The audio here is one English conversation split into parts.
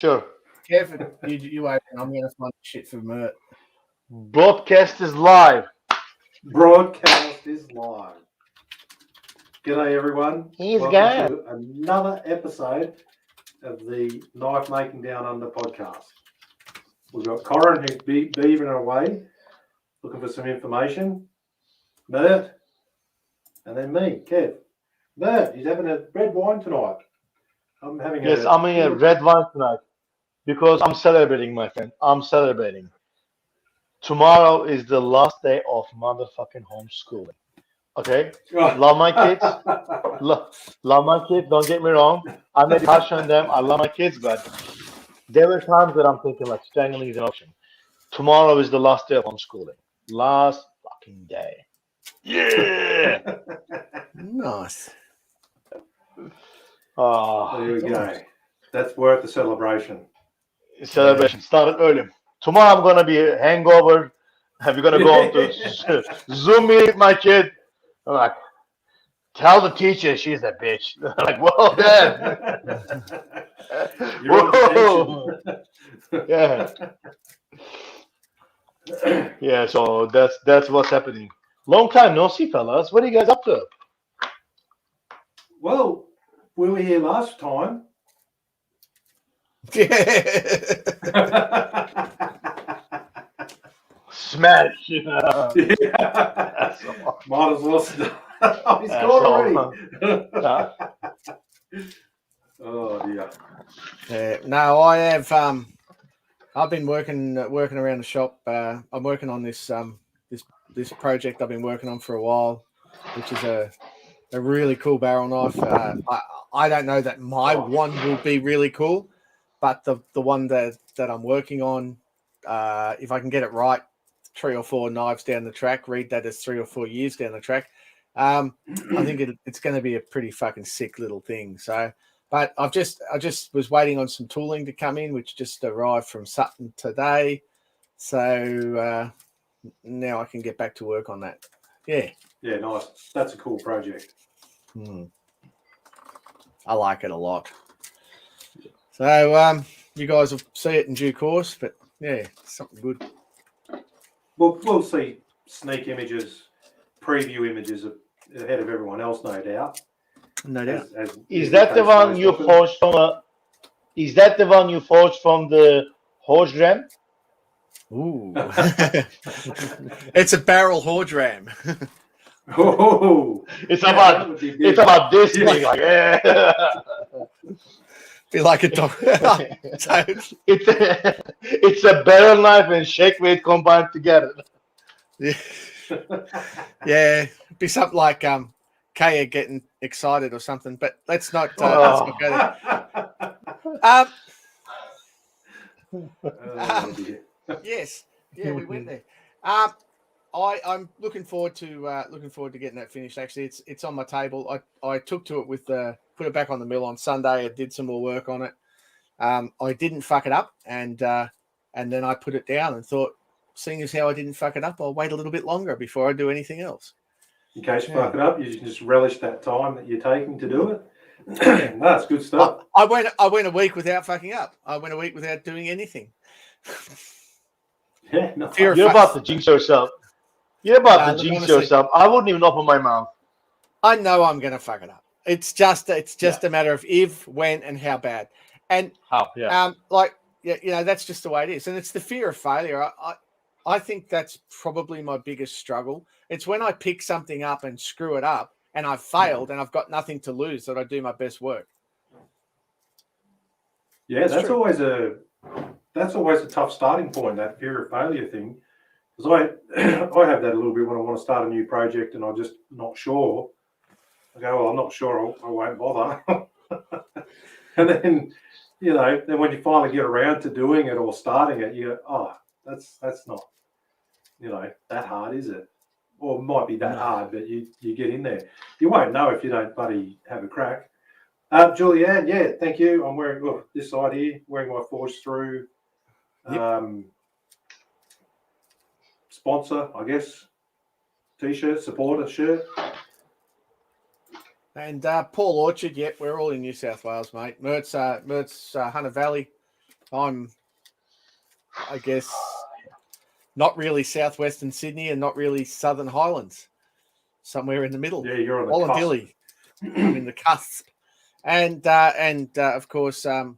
Sure. Kevin, you open. I'm going to find shit for Mert. Broadcast is live. Broadcast is live. G'day, everyone. He's Welcome to another episode of the Knifemaking Downunder podcast. We've got Corin, who's beavering away, looking for some information. Mert, and then me, Kev. Mert, he's having a red wine tonight. I'm having I'm having a red wine tonight because I'm celebrating, my friend. I'm celebrating. Tomorrow is the last day of motherfucking homeschooling. Okay? Love my kids. Love my kids. Don't get me wrong. I may be harsh on them. I love my kids, but there were times that I'm thinking like strangling is an option. Tomorrow is the last day of homeschooling. Last fucking day. Yeah. Nice. Oh, There we go. That's worth the celebration. celebration started early. Tomorrow I'm gonna be hangover. We're gonna go to Zoom meeting with my kid. I'm like, tell the teacher she's a bitch. I'm like, whoa, Dad. You're Whoa. on Yeah, yeah. So that's what's happening. Long time no see, fellas. What are you guys up to? Well, we were here last time. Smash. Yeah. That's all. Might as well start. Oh, he's That's gone all. already. Oh dear. No, I have. I've been working around the shop. I'm working on this project I've been working on for a while, which is a really cool barrel knife. I don't know that my one will be really cool, but the one that I'm working on, if I can get it right, 3 or 4 knives down the track, read that as 3 or 4 years down the track. I think it's going to be a pretty fucking sick little thing. So, but I just was waiting on some tooling to come in, which just arrived from Sutton today. So now I can get back to work on that. Yeah. Yeah, nice. That's a cool project. I like it a lot. So you guys will see it in due course, but yeah, something good. We'll see sneak images, preview images ahead of everyone else, no doubt. No doubt. Is that the one you forged from? Is that the one you forged from the horse ram? Ooh. It's a barrel horge ram. Oh, It's about this thing. Like, yeah. Be like a dog. It's a barrel knife and shake weight combined together. Yeah. Yeah. Be something like Kaya getting excited or something, but let's not go there. Yes. Yeah, we went there. I'm looking forward to getting that finished. Actually, it's on my table. I took to it put it back on the mill on Sunday. I did some more work on it. I didn't fuck it up, and then I put it down and thought, seeing as how I didn't fuck it up, I'll wait a little bit longer before I do anything else. In case you fuck it up, you can just relish that time that you're taking to do it. That's good stuff. I went a week without fucking up. I went a week without doing anything. Yeah, no. You're about to jinx yourself. Yourself. I wouldn't even open my mouth. I know I'm going to fuck it up. It's just a matter of if, when, and how bad. And how? Yeah. That's just the way it is. And it's the fear of failure. I think that's probably my biggest struggle. It's when I pick something up and screw it up, and I've failed, and I've got nothing to lose, that I do my best work. Yeah, that's always a tough starting point, that fear of failure thing. Because I have that a little bit when I want to start a new project and I'm just not sure. I go, well, I'm not sure, I won't bother. And then, then when you finally get around to doing it or starting it, you go, oh, that's not, that hard, is it? Or it might be that hard, but you get in there. You won't know if you don't bloody have a crack. Julianne, yeah, thank you. I'm wearing this side here, wearing my Forge Through sponsor, I guess. T-shirt, supporter shirt. And Paul Orchard, yep, we're all in New South Wales, mate. Mert's Hunter Valley. I'm, I guess, not really southwestern Sydney and not really southern Highlands. Somewhere in the middle. Yeah, you're on the Voluntarily. I'm in the cusp. And of course, Kev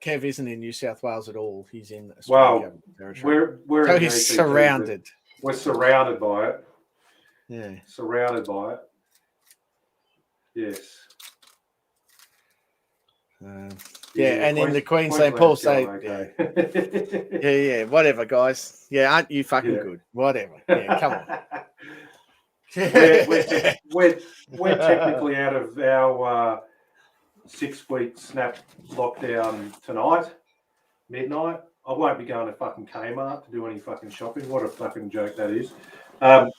isn't in New South Wales at all. He's in Australia. We're so in he's ACT, surrounded. We're surrounded by it. Yeah. Surrounded by it. Yes. And in the Queensland, Paul say, okay. yeah, whatever, guys. Yeah, aren't you fucking good? Whatever. Yeah, come on. we're technically out of our 6-week snap lockdown tonight, midnight. I won't be going to fucking Kmart to do any fucking shopping. What a fucking joke that is. But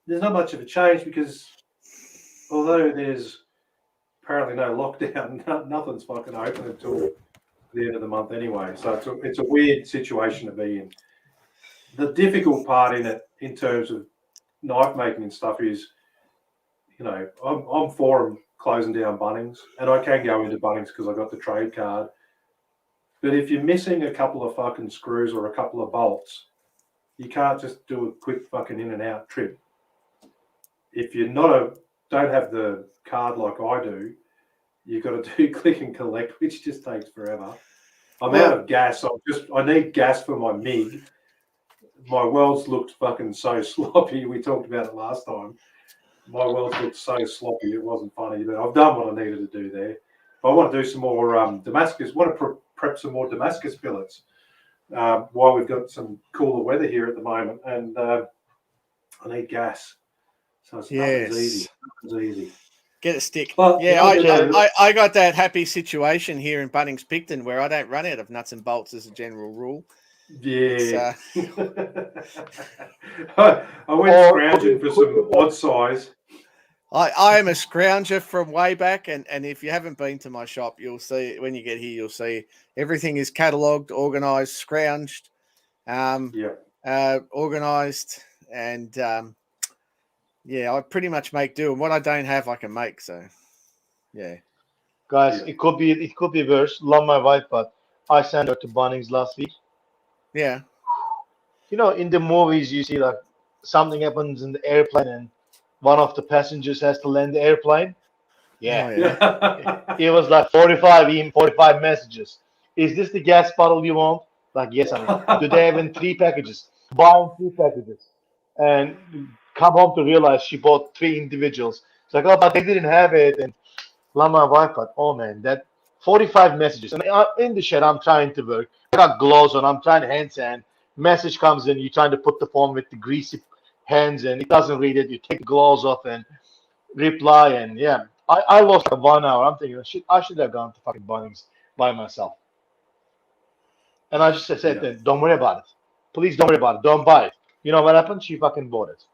there's not much of a change because although there's apparently no lockdown, nothing's fucking open until the end of the month anyway. So it's a weird situation to be in. The difficult part in it, in terms of knife making and stuff, is, you know, I'm for them closing down Bunnings, and I can go into Bunnings because I got the trade card. But if you're missing a couple of fucking screws or a couple of bolts, you can't just do a quick fucking in and out trip. If you're don't have the card like I do, you've got to do click and collect, which just takes forever. I'm out of gas. I need gas for my MIG. My welds looked fucking so sloppy. We talked about it last time. My welds looked so sloppy, it wasn't funny. But I've done what I needed to do there. I want to do some more Damascus. Want to prep some more Damascus fillets while we've got some cooler weather here at the moment, and I need gas. So it's nothing's easy. Nothing's easy. Get a stick. But, I got that happy situation here in Bunnings Picton where I don't run out of nuts and bolts as a general rule. Yeah. I went scrounging for some odd size. I am a scrounger from way back, and if you haven't been to my shop, you'll see when you get here, you'll see everything is catalogued, organised, scrounged, organised, and I pretty much make do. And what I don't have, I can make. So, yeah, guys, it could be worse. Love my wife, but I sent her to Bunnings last week. Yeah, you know, in the movies, you see like something happens in the airplane and one of the passengers has to land the airplane. Yeah. It was like 45 messages. Is this the gas bottle you want? Like, yes, I mean, do they have in 3 packages? Buying 3 packages. And come home to realize she bought 3 individuals. It's like, oh, but they didn't have it. And love my wife, but oh man, that 45 messages. And in the shed, I'm trying to work. I got gloves on. I'm trying to hand sand. Message comes in. You're trying to put the phone with the greasy hands and it doesn't read it. You take the gloves off and reply. And yeah, I lost like 1 hour. I'm thinking, shit, I should have gone to fucking Bunnings by myself. And I just said, don't worry about it. Please don't worry about it. Don't buy it. You know what happened? She fucking bought it.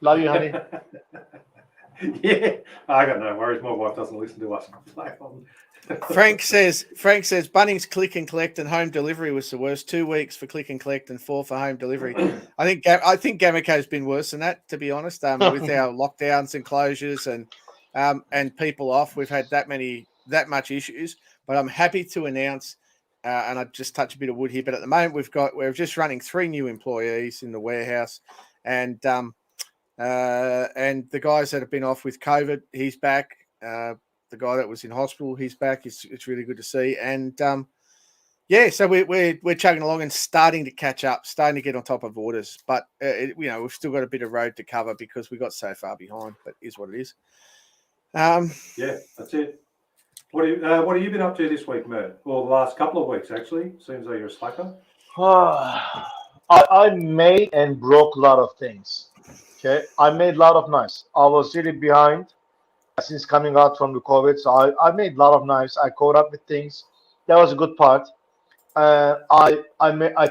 Love you, honey. Yeah, I got no worries. My wife doesn't listen to us. Frank says Bunnings click and collect and home delivery was the worst. 2 weeks for click and collect and 4 for home delivery. I think Gamaco's been worse than that, to be honest. With our lockdowns and closures and people off, we've had that much issues. But I'm happy to announce, and I just touch a bit of wood here. But at the moment, we're just running 3 new employees in the warehouse, and the guys that have been off with COVID, he's back. The guy that was in hospital, he's back. It's really good to see. And so we're chugging along and starting to catch up, starting to get on top of orders. But we've still got a bit of road to cover because we got so far behind. But it is what it is. Yeah, that's it. What have you been up to this week, Mert? Well, the last couple of weeks actually. Seems like you're a slacker. I made and broke a lot of things. Okay, I made a lot of knives. I was really behind since coming out from the COVID, so I made a lot of knives. I caught up with things. That was a good part. I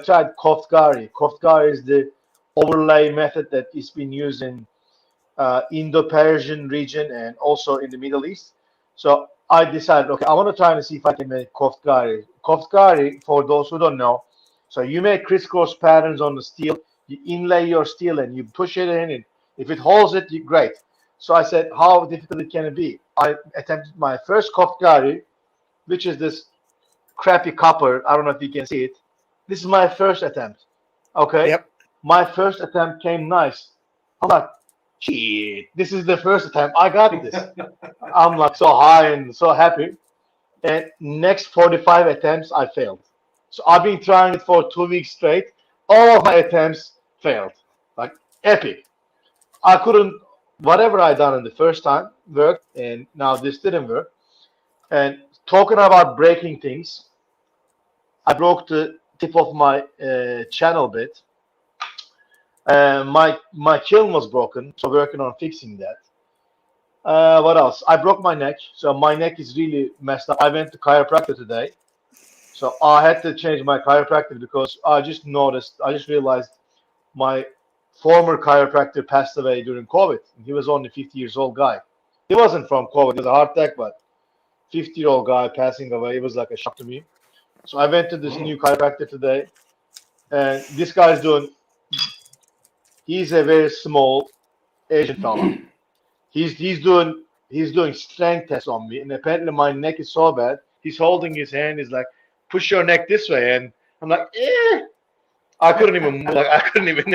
tried koftgari. Koftgari is the overlay method that is being used in Indo-Persian region and also in the Middle East. So I decided, okay, I want to try and see if I can make koftgari. Koftgari, for those who don't know, so you make crisscross patterns on the steel. You inlay your steel and you push it in, and if it holds it, great. So I said, how difficult can it be? I attempted my first koftgari, which is this crappy copper. I don't know if you can see it. This is my first attempt. Okay. Yep. My first attempt came nice. I'm like, shit, this is the first attempt. I got this. I'm like so high and so happy. And next 45 attempts, I failed. So I've been trying it for 2 weeks straight. All of my attempts failed. Like epic. I couldn't, whatever I done in the first time worked, and now this didn't work. And talking about breaking things, I broke the tip of my channel bit. My kiln was broken, so working on fixing that. What else? I broke my neck, so my neck is really messed up. I went to chiropractor today, so I had to change my chiropractor because I just realized my former chiropractor passed away during COVID. He was only 50 years old guy. He wasn't from COVID; it was a heart attack, but 50-year-old guy passing away. It was like a shock to me. So I went to this new chiropractor today, and this guy's doing. He's a very small Asian fella. He's doing strength tests on me, and apparently my neck is so bad. He's holding his hand. He's like, push your neck this way, and I'm like, eh. I couldn't even move. Like I couldn't even.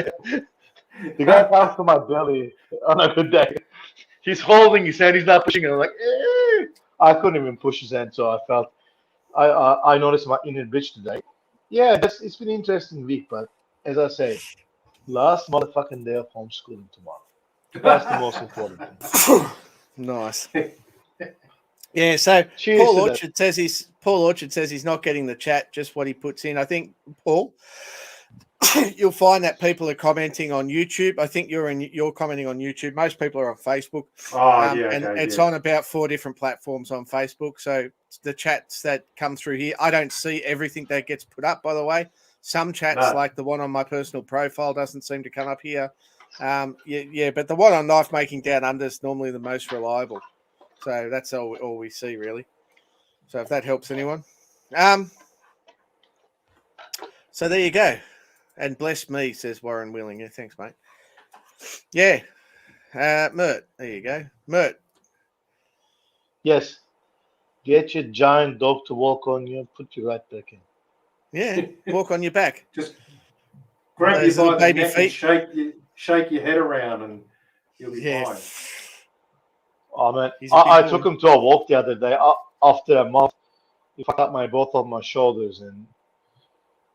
The guy comes to my belly on a good day. He's holding his hand. He's not pushing it. I'm like, eh. I couldn't even push his hand, so I felt. I noticed my inner bridge today. Yeah, it's been an interesting week, but as I say, last motherfucking day of homeschooling tomorrow. That's the most important thing. Nice. Yeah, so Cheers Paul to Orchard says he's not getting the chat, just what he puts in. I think, Paul, you'll find that people are commenting on YouTube. I think you're commenting on YouTube. Most people are on Facebook. And it's on about 4 different platforms on Facebook. So the chats that come through here, I don't see everything that gets put up, by the way. Some chats, like the one on my personal profile, doesn't seem to come up here. But the one on Knifemaking Down Under is normally the most reliable. So that's all we see, really. So if that helps anyone. So there you go. And bless me, says Warren Whelan. Yeah, thanks, mate. Yeah. Mert, there you go. Mert. Yes. Get your giant dog to walk on you and put you right back in. Yeah, walk on your back. Just grab you by the neck and shake your head around and you'll be fine. Oh, man. I took him to a walk the other day. After a month, he fucked up both of my shoulders. And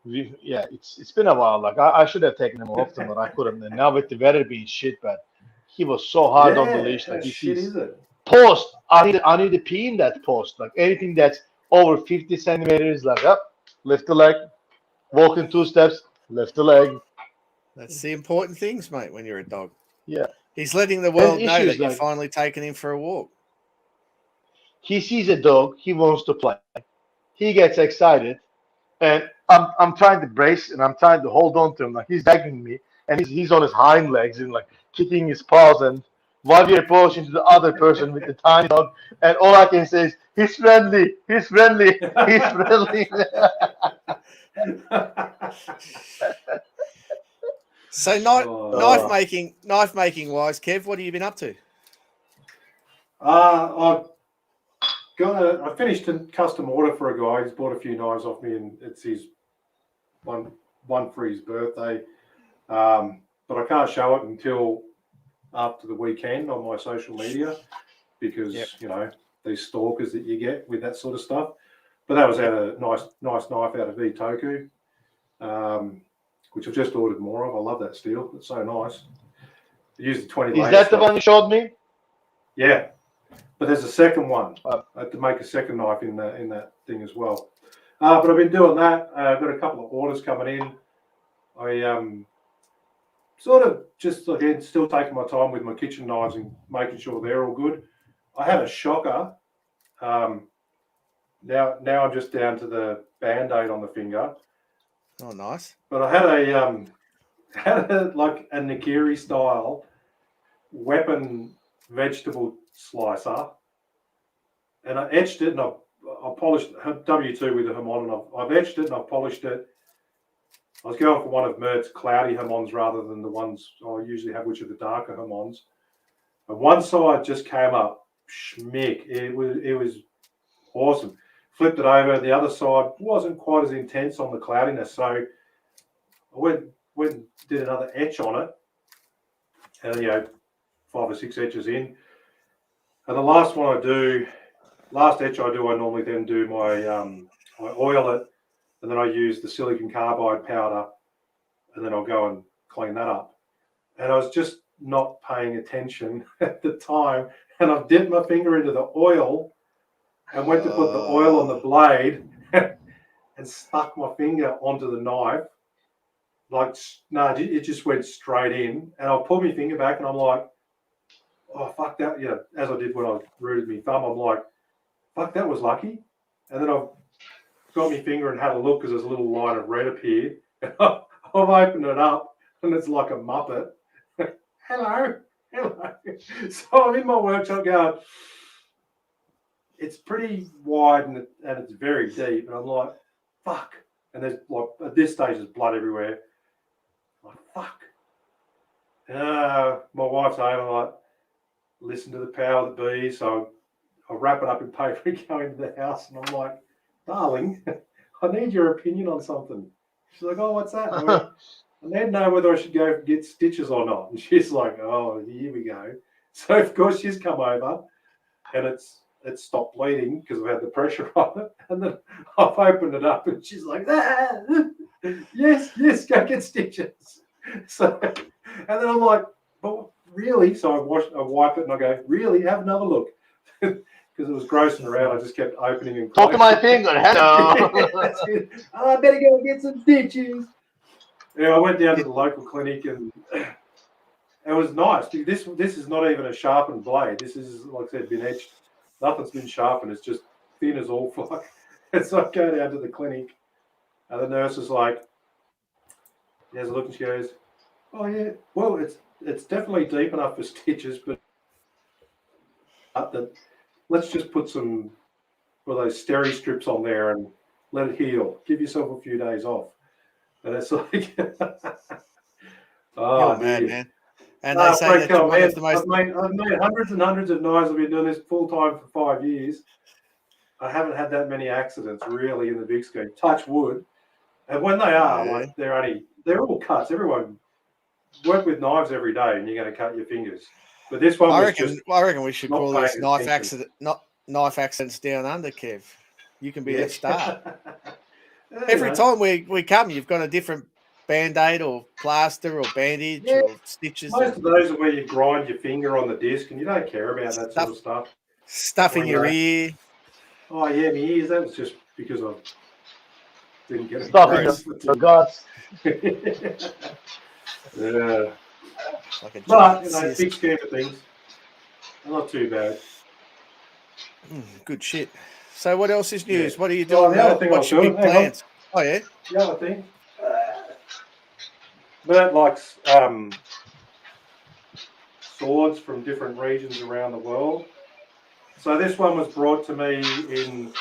it's been a while. Like I should have taken him more often, but I couldn't. And now with the weather being shit, but he was so hard on the leash. Like shit is it? Post. I need to pee in that post. Like anything that's over 50 centimeters, like up, lift the leg, walk in 2 steps, lift the leg. That's the important things, mate, when you're a dog. Yeah. He's letting the world know that you've finally taken him for a walk. He sees a dog, he wants to play. He gets excited, and I'm trying to brace and I'm trying to hold on to him. Like he's begging me, and he's on his hind legs and like kicking his paws. And while we're approaching to the other person with the tiny dog, and all I can say is, he's friendly, he's friendly, he's friendly. So knife making wise, Kev, what have you been up to? I finished a custom order for a guy. He's bought a few knives off me, and it's his one for his birthday. But I can't show it until after the weekend on my social media because you know these stalkers that you get with that sort of stuff. But that was out a nice knife out of Itoku, which I've just ordered more of. I love that steel; it's so nice. I used the 20. Is that the one you showed me? Yeah, but there's a second one. I had to make a second knife in that thing as well. But I've been doing that. I've got a couple of orders coming in. I sort of just again still taking my time with my kitchen knives and making sure they're all good. I had a shocker. Now I'm just down to the band-aid on the finger. Oh, nice. But I had a like a nigiri style weapon vegetable slicer, and I etched it and I polished W2 with a hamon, and I've etched it and I've polished it. I was going for one of Mert's cloudy hamons rather than the ones I usually have, which are the darker hamons. And one side just came up schmick. It was awesome. flipped it over. The other side wasn't quite as intense on the cloudiness, so I went and did another etch on it, and 5 or 6 etches in. And the last etch I normally then do I oil it, and then I use the silicon carbide powder, and then I'll go and clean that up. And I was just not paying attention at the time, and I've dipped my finger into the oil and went to put the oil on the blade and stuck my finger onto the knife. It just went straight in, and I pulled my finger back, and I'm like, oh, fuck that. Yeah, as I did when I rooted my thumb, I'm like, fuck, that was lucky. And then I've got my finger and had a look because there's a little line of red appeared. I've opened it up, and it's like a Muppet. Hello. So I'm in my workshop going, it's pretty wide and it's very deep. And I'm like, fuck. And there's at this stage, there's blood everywhere. I'm like, fuck. My wife's home. I'm like, listen to the power that be. So I wrap it up in paper and go into the house. And I'm like, darling, I need your opinion on something. She's like, oh, what's that? I went, I need to know whether I should go get stitches or not. And she's like, oh, here we go. So, of course, she's come over and it's stopped bleeding because I've had the pressure on it. And then I've opened it up and she's like, yes, go get stitches. So, and then I'm like, but really? So I wipe it and I go, really? Have another look. Because it was grossing her out. I just kept opening and closing. Talk to my finger. Hello. Oh, I better go and get some stitches. Yeah, I went down to the local clinic and it was nice. This is not even a sharpened blade. This is, like I said, been etched. Nothing's been sharpened. It's just thin as all fuck. And so I go down to the clinic and the nurse is like, he has a look and she goes, oh yeah, well, it's definitely deep enough for stitches, but let's just put some of those steri strips on there and let it heal. Give yourself a few days off. And it's like, oh, mad, man. And they say that I've made hundreds and hundreds of knives. I've been doing this full time for 5 years. I haven't had that many accidents really in the big scheme. Touch wood. And when they are, they're all cuts. Everyone work with knives every day, and you're going to cut your fingers. But this one, I reckon we should call this knife accidents down under, Kev. You can be that star. Every time we come, you've got a different Band-Aid or plaster or bandage or stitches. Most of those are where you grind your finger on the disc and you don't care about that sort of stuff. Stuff in your ear. Oh, yeah, my ears. That was just because I didn't get it. Stuff in the guts. Yeah. Like but, big scheme of things. Not too bad. Good shit. So what else is news? Yeah. What are you doing? The other thing What's your big plans? Oh, yeah? The other thing. Bert likes swords from different regions around the world. So this one was brought to me in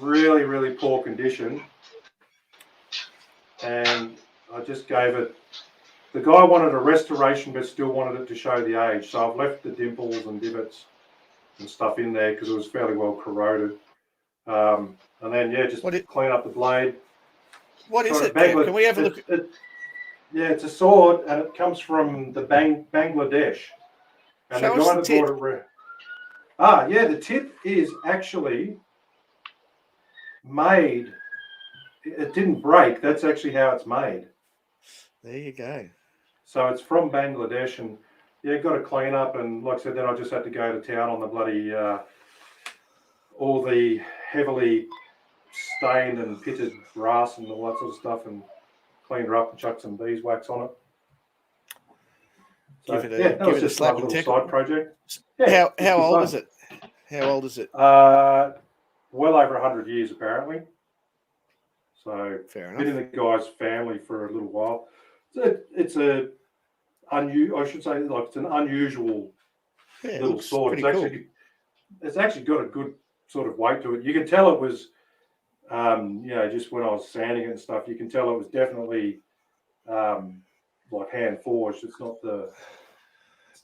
really, really poor condition. And I just gave it. The guy wanted a restoration but still wanted it to show the age. So I've left the dimples and divots and stuff in there because it was fairly well corroded. And then, just clean up the blade. What is it? Can we have a look? It's a sword, and it comes from the Bangladesh. And Show us the tip. The tip is actually made. It didn't break. That's actually how it's made. There you go. So it's from Bangladesh, and got to clean up. And like I said, then I just had to go to town on the bloody all the heavily stained and pitted brass and all that sort of stuff, and cleaned her up and chucked some beeswax on it. So, give it a slap and little side project. How old is it? How old is it? Well over 100 years apparently. So fair enough. Been in the guy's family for a little while. So it's an unusual little sword. It's actually got a good sort of weight to it. You can tell it was, just when I was sanding it and stuff, you can tell it was definitely like hand forged. It's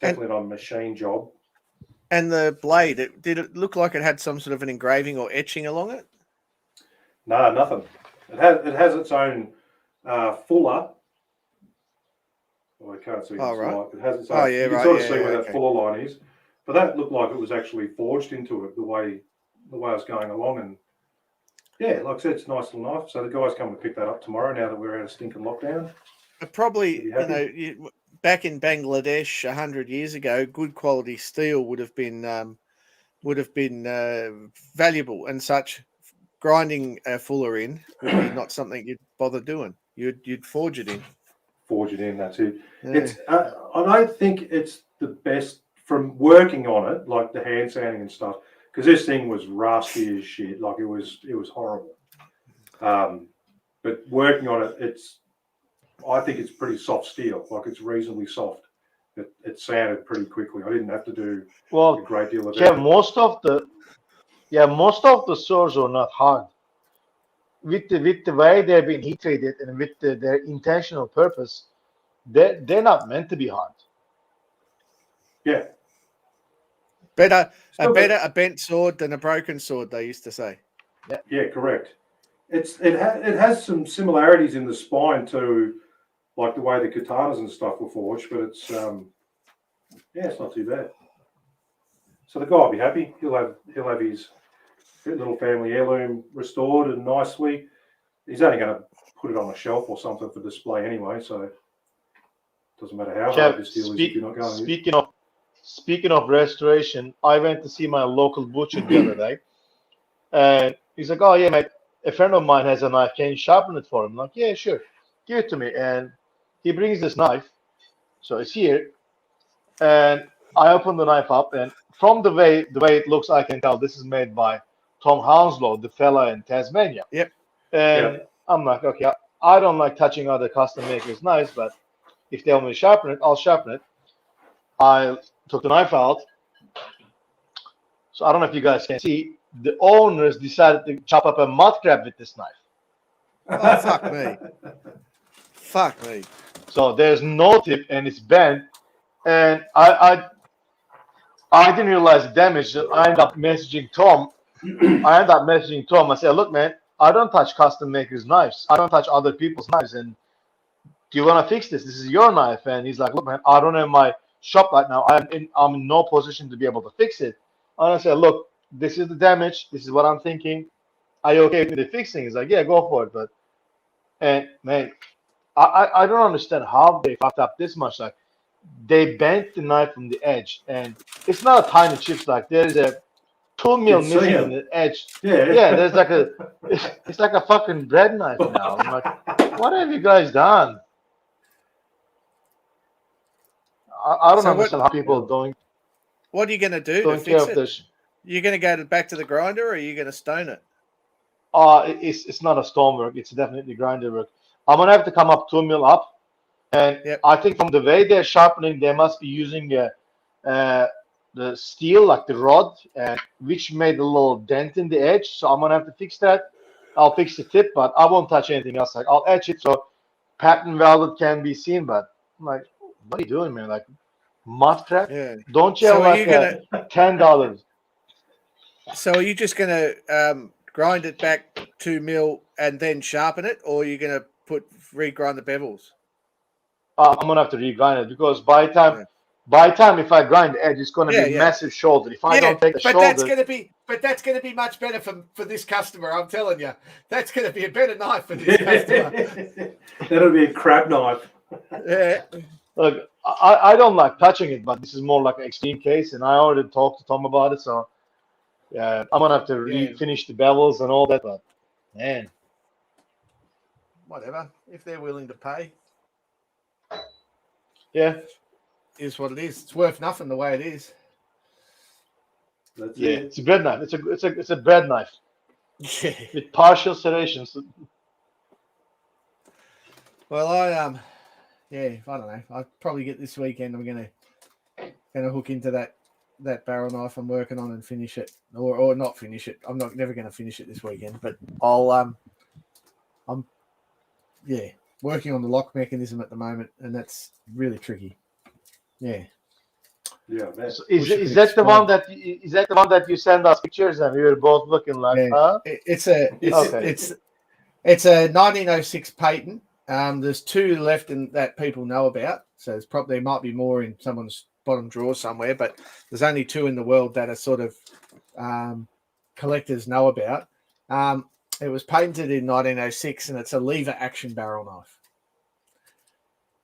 definitely not a machine job. And the blade, did it look like it had some sort of an engraving or etching along it? No, nothing. It has its own fuller. Well, I can't see this right. light. It has its own. Yeah, you can right. sort of Yeah, see where that okay. fuller line is, but that looked like it was actually forged into it the way I was going along. And yeah, like I said, it's a nice little knife. So the guys come to pick that up tomorrow. Now that we're out of stinking lockdown, Probably, happy. back in Bangladesh 100 years ago, good quality steel would have been valuable, and such. Grinding a fuller in would be not something you'd bother doing. You'd forge it in. Forge it in. That's it. Yeah. It's. I don't think it's the best from working on it, like the hand sanding and stuff, because this thing was rusty as shit. Like it was horrible. But working on it, I think it's pretty soft steel. Like it's reasonably soft. It sanded pretty quickly. I didn't have to do a great deal of effort. most of the swords are not hard. With the way they've been heat treated and with their intentional purpose, they're not meant to be hard. Yeah. Better a bent sword than a broken sword, they used to say. Yeah, correct. It has some similarities in the spine to like the way the katanas and stuff were forged, but it's it's not too bad. So the guy will be happy. He'll have his little family heirloom restored and nicely. He's only going to put it on a shelf or something for display anyway, so it doesn't matter how hard this deal is if you're not going. Speaking of restoration, I went to see my local butcher the other day, and he's like, "Oh yeah, mate, a friend of mine has a knife. Can you sharpen it for him?" I'm like, "Yeah, sure. Give it to me." And he brings this knife, so it's here, and I open the knife up, and from the way it looks, I can tell this is made by Tom Hounslow, the fella in Tasmania. Yep. And I'm like, okay, I don't like touching other custom makers' knives, but if they want me to sharpen it, I'll sharpen it. I took the knife out. So I don't know if you guys can see, the owners decided to chop up a mud crab with this knife. Oh, fuck me. Fuck me. So there's no tip and it's bent. And I didn't realize the damage. I ended up messaging Tom. I said, look, man, I don't touch custom makers' knives. I don't touch other people's knives. And do you want to fix this? This is your knife. And he's like, look, man, I don't have my shop right now. I'm in no position to be able to fix it. And I said, look, this is the damage. This is what I'm thinking. Are you okay with the fixing? He's like, yeah, go for it. And man, I don't understand how they fucked up this much. Like, they bent the knife from the edge, and it's not a tiny chips. Like, there's a 2 mil missing in the edge. Yeah, there's like it's like a fucking bread knife now. I'm like, what have you guys done? I don't understand how people don't. What are you going to do to fix it? You're going to go back to the grinder, or are you going to stone it? It's not a stonework. It's definitely grinder work. I'm gonna have to come up 2 mil up, and I think from the way they're sharpening, they must be using the steel, like the rod, which made a little dent in the edge. So I'm gonna have to fix that. I'll fix the tip, but I won't touch anything else. Like, I'll etch it so pattern welded can be seen. But I'm like, what are you doing, man? Like, mud crab? Yeah. Don't you have like $10? So are you just gonna grind it back 2 mil and then sharpen it, or are you gonna regrind the bevels? I'm gonna have to regrind it, because by the time if I grind the edge, it's gonna be massive shoulder. If I don't take the shoulder, that's gonna be much better for this customer. I'm telling you, that's gonna be a better knife for this customer. That'll be a crab knife. Yeah. Look, I don't like touching it, but this is more like an extreme case, and I already talked to Tom about it. So yeah, I'm gonna have to refinish the bevels and all that. But man, whatever, if they're willing to pay. Yeah, is what it is. It's worth nothing the way it is. That's it. It's a bread knife. It's a bread knife. Yeah. With partial serrations. Well, I don't know. I'll probably get this weekend. I'm gonna hook into that barrel knife I'm working on and finish it, or not finish it. I'm never gonna finish it this weekend, but I'm working on the lock mechanism at the moment, and that's really tricky. Yeah. Yeah, man. So Wish I is could that the one explain. that you send us pictures and we were both looking like, Yeah, huh? it's Okay. a 1906 patent. There's two left in that people know about, so there's probably there might be more in someone's bottom drawer somewhere, but there's only two in the world that are sort of collectors know about. It was patented in 1906, and it's a lever action barrel knife.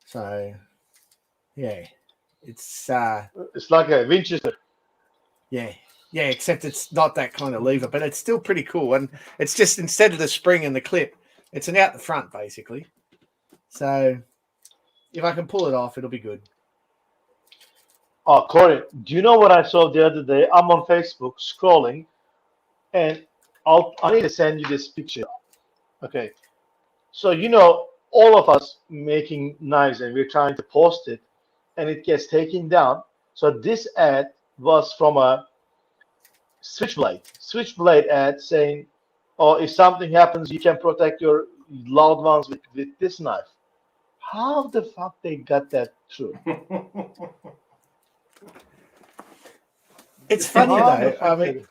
So, yeah, it's It's like a Winchester. yeah, except it's not that kind of lever, but it's still pretty cool. And it's just instead of the spring and the clip, it's an out the front basically. So, if I can pull it off, it'll be good. Oh, Corey, do you know what I saw the other day? I'm on Facebook scrolling, and I need to send you this picture. Okay. So, all of us making knives and we're trying to post it and it gets taken down. So this ad was from a switchblade ad saying, oh, if something happens, you can protect your loved ones with this knife. How the fuck they got that through? It's funny How the though. fuck I mean,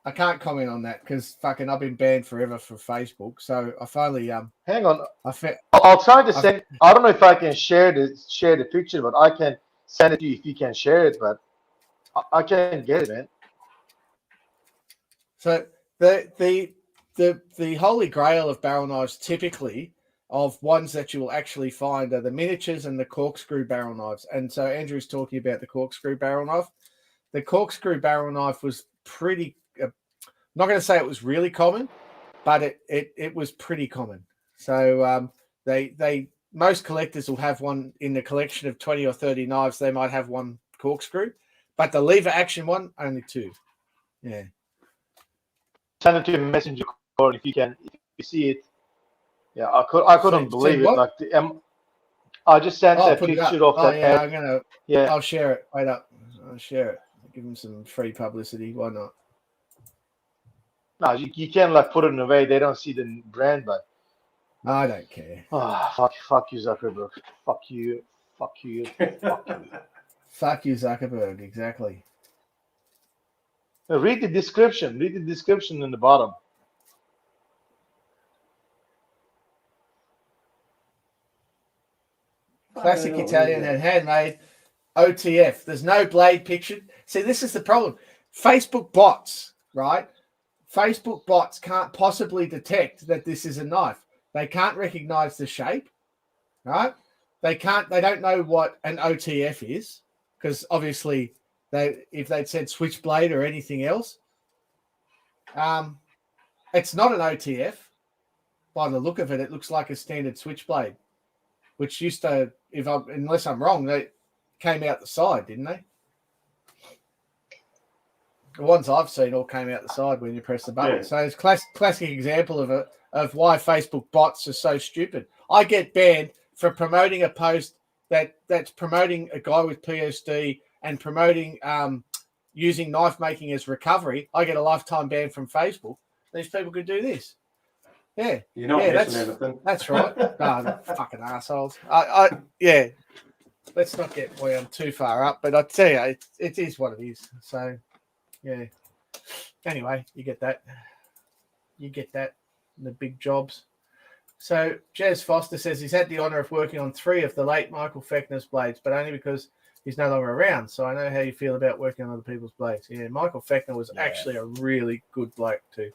I can't comment on that because fucking I've been banned forever from Facebook. So I finally Hang on. I I'll try to send. I don't know if I can share the picture, but I can send it to you if you can share it. But I can't get it, man. So the holy grail of barrel knives, typically of ones that you will actually find, are the miniatures and the corkscrew barrel knives. And so Andrew's talking about the corkscrew barrel knife. The corkscrew barrel knife was pretty. I'm not going to say it was really common, but it was pretty common. So they most collectors will have one in the collection of 20 or 30 knives. They might have one corkscrew, but the lever action one only two. Yeah. Send it to your messenger, or if you see it. Yeah, I couldn't believe it. What? Like I just sent a Put it up. picture of that Yeah, ad. Yeah. I'll share it. Wait up. I'll share it. Give them some free publicity. Why not? No, you can like put it in a way they don't see the brand, but I don't care. fuck you, Zuckerberg. Fuck you. Fuck you. Fuck you. Fuck you, Zuckerberg. Exactly. Read the description. Read the description in the bottom. Classic Italian and handmade OTF. There's no blade pictured. See, this is the problem. Facebook bots, right? Facebook bots can't possibly detect that this is a knife. They can't recognize the shape, right? They don't know what an OTF is, because obviously if they'd said switchblade or anything else, it's not an OTF. By the look of it, it looks like a standard switchblade, which used to, unless I'm wrong, they came out the side, didn't they? The ones I've seen all came out the side when you press the button. Yeah. So it's classic example of why Facebook bots are so stupid. I get banned for promoting a post that's promoting a guy with PSD and promoting using knife making as recovery. I get a lifetime ban from Facebook. These people could do this. Yeah. You're not missing anything. That's right. Fucking assholes. Yeah. Let's not get wound too far up, but I tell you, it is what it is. So, yeah. Anyway, you get that. You get that in the big jobs. So, Jez Foster says he's had the honour of working on 3 of the late Michael Fechner's blades, but only because he's no longer around. So I know how you feel about working on other people's blades. Yeah, Michael Fechner was actually a really good bloke too.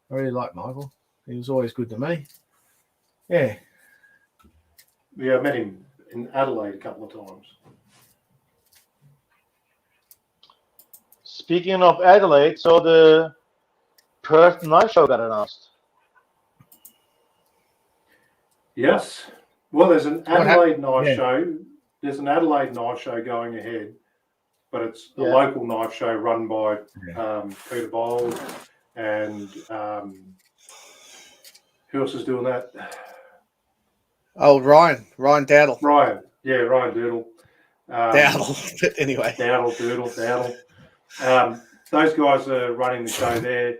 I really like Michael. He was always good to me. Yeah. Yeah, I met him in Adelaide a couple of times. Speaking of Adelaide, so the Perth Knife Show got announced. Yes. Well, there's an Adelaide knife show. There's an Adelaide knife show going ahead, but it's a local knife show run by Peter Bold and who else is doing that? Oh, Ryan Dowdle. Ryan Doodle. Dowdle. But anyway. Dowdle. Those guys are running the show there.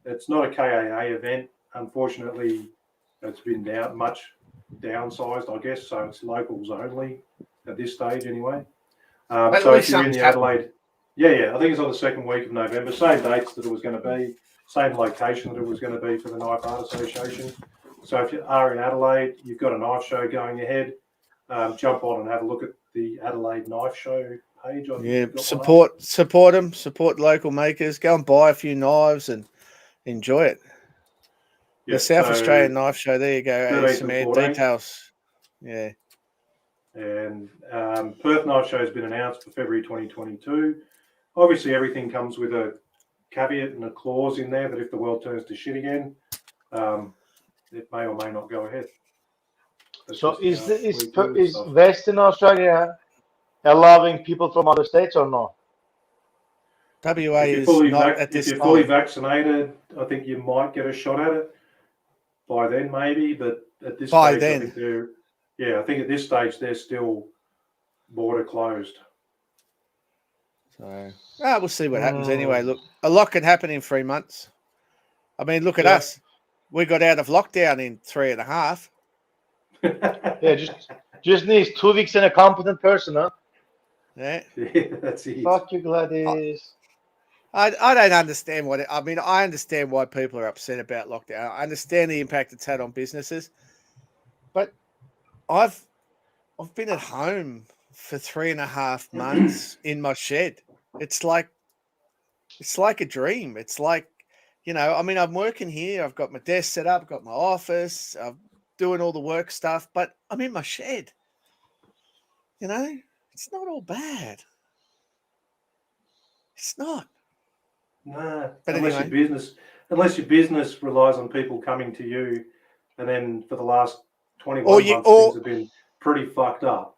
It's not a KAA event. Unfortunately, it's been downsized, I guess, so it's locals only at this stage anyway. But So at if you're in the happened. Adelaide, I think it's on the second week of November. Same dates that it was going to be, same location that it was going to be for the Knife Art Association. So if you are in Adelaide, you've got a knife show going ahead. Jump on and have a look at the Adelaide Knife Show page. Support them, support local makers. Go and buy a few knives and enjoy it. Yeah, the South so Australian Knife Show. There you go. 13th Some and 14th. details. Yeah. And Perth Knife Show has been announced for February 2022. Obviously, everything comes with a caveat and a clause in there that if the world turns to shit again, it may or may not go ahead. That's So just is Western Australia allowing people from other states or not? WA if is you're not at this if you're time. fully vaccinated, I think you might get a shot at it by then, maybe. But at this By stage, then. I think at this stage they're still border closed. So we'll see what happens anyway. Look, a lot can happen in 3 months. I mean, look at us. We got out of lockdown in 3.5. Yeah, just needs 2 weeks and a competent person, huh? Yeah. That's it. Fuck you, Gladys. I don't understand I understand why people are upset about lockdown. I understand the impact it's had on businesses, but I've been at home for 3.5 months in my shed. It's like a dream. It's like, I'm working here. I've got my desk set up, got my office, I'm doing all the work stuff, but I'm in my shed. It's not all bad. It's not. Nah, But unless anyway. your business relies on people coming to you, and then for the last 21 months things have been pretty fucked up.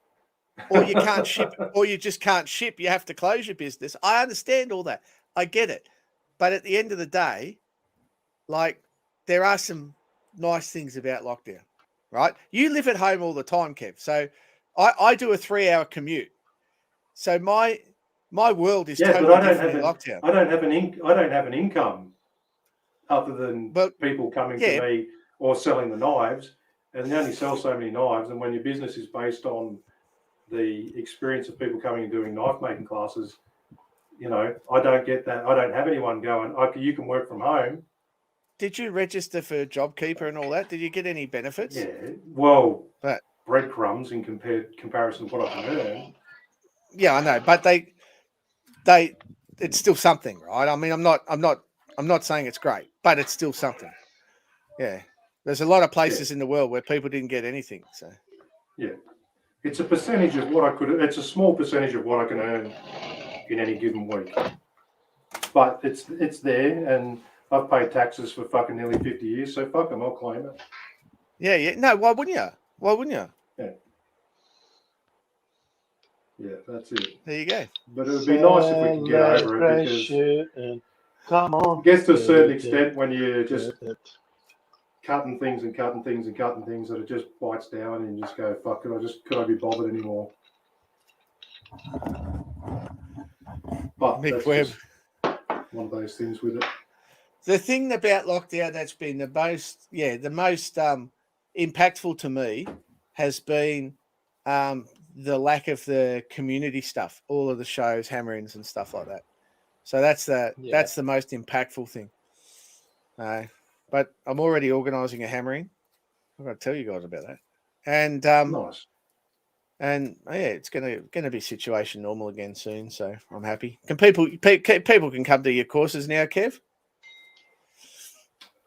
Or you can't ship, or you just can't ship. You have to close your business. I understand all that. I get it. But at the end of the day, there are some nice things about lockdown, right? You live at home all the time, Kev. So I do a 3-hour commute. So my world is totally different in lockdown. I don't have an income other than people coming to me or selling the knives, and you only sell so many knives. And when your business is based on the experience of people coming and doing knife making classes, I don't get that. I don't have anyone going, you can work from home. Did you register for JobKeeper and all that? Did you get any benefits? Yeah, well, breadcrumbs in comparison to what I can earn. Yeah, I know, but it's still something, right? I mean, I'm not saying it's great, but it's still something. Yeah, there's a lot of places in the world where people didn't get anything. So yeah, it's a percentage of what it's a small percentage of what I can earn in any given week, but it's there, and I've paid taxes for fucking nearly 50 years, so fuck them, I'll claim it. Yeah. No, why wouldn't you? Yeah. Yeah, that's it. There you go. But it would be nice if we could get over it, because come on, it gets to a certain extent when you're just cutting things that it just bites down, and you just go, fuck, could I be bothered anymore? But that's just one of those things with it. The thing about lockdown that's been the most impactful to me has been the lack of the community stuff, all of the shows, hammerings and stuff like that. So that's the most impactful thing. But I'm already organising a hammering. I've got to tell you guys about that. And nice. And it's gonna be situation normal again soon. So I'm happy. Can people can come to your courses now, Kev?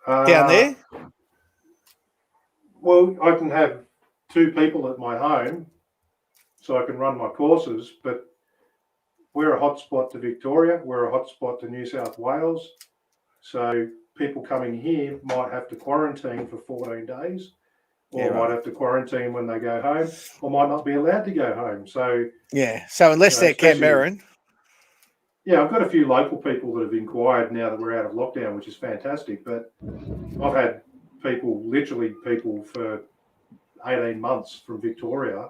Down there? Well, I can have 2 people at my home, so I can run my courses, but we're a hotspot to Victoria, we're a hotspot to New South Wales, so people coming here might have to quarantine for 14 days, or might have to quarantine when they go home, or might not be allowed to go home. So unless they're Canberran. Yeah, I've got a few local people that have inquired now that we're out of lockdown, which is fantastic, but I've had people for 18 months from Victoria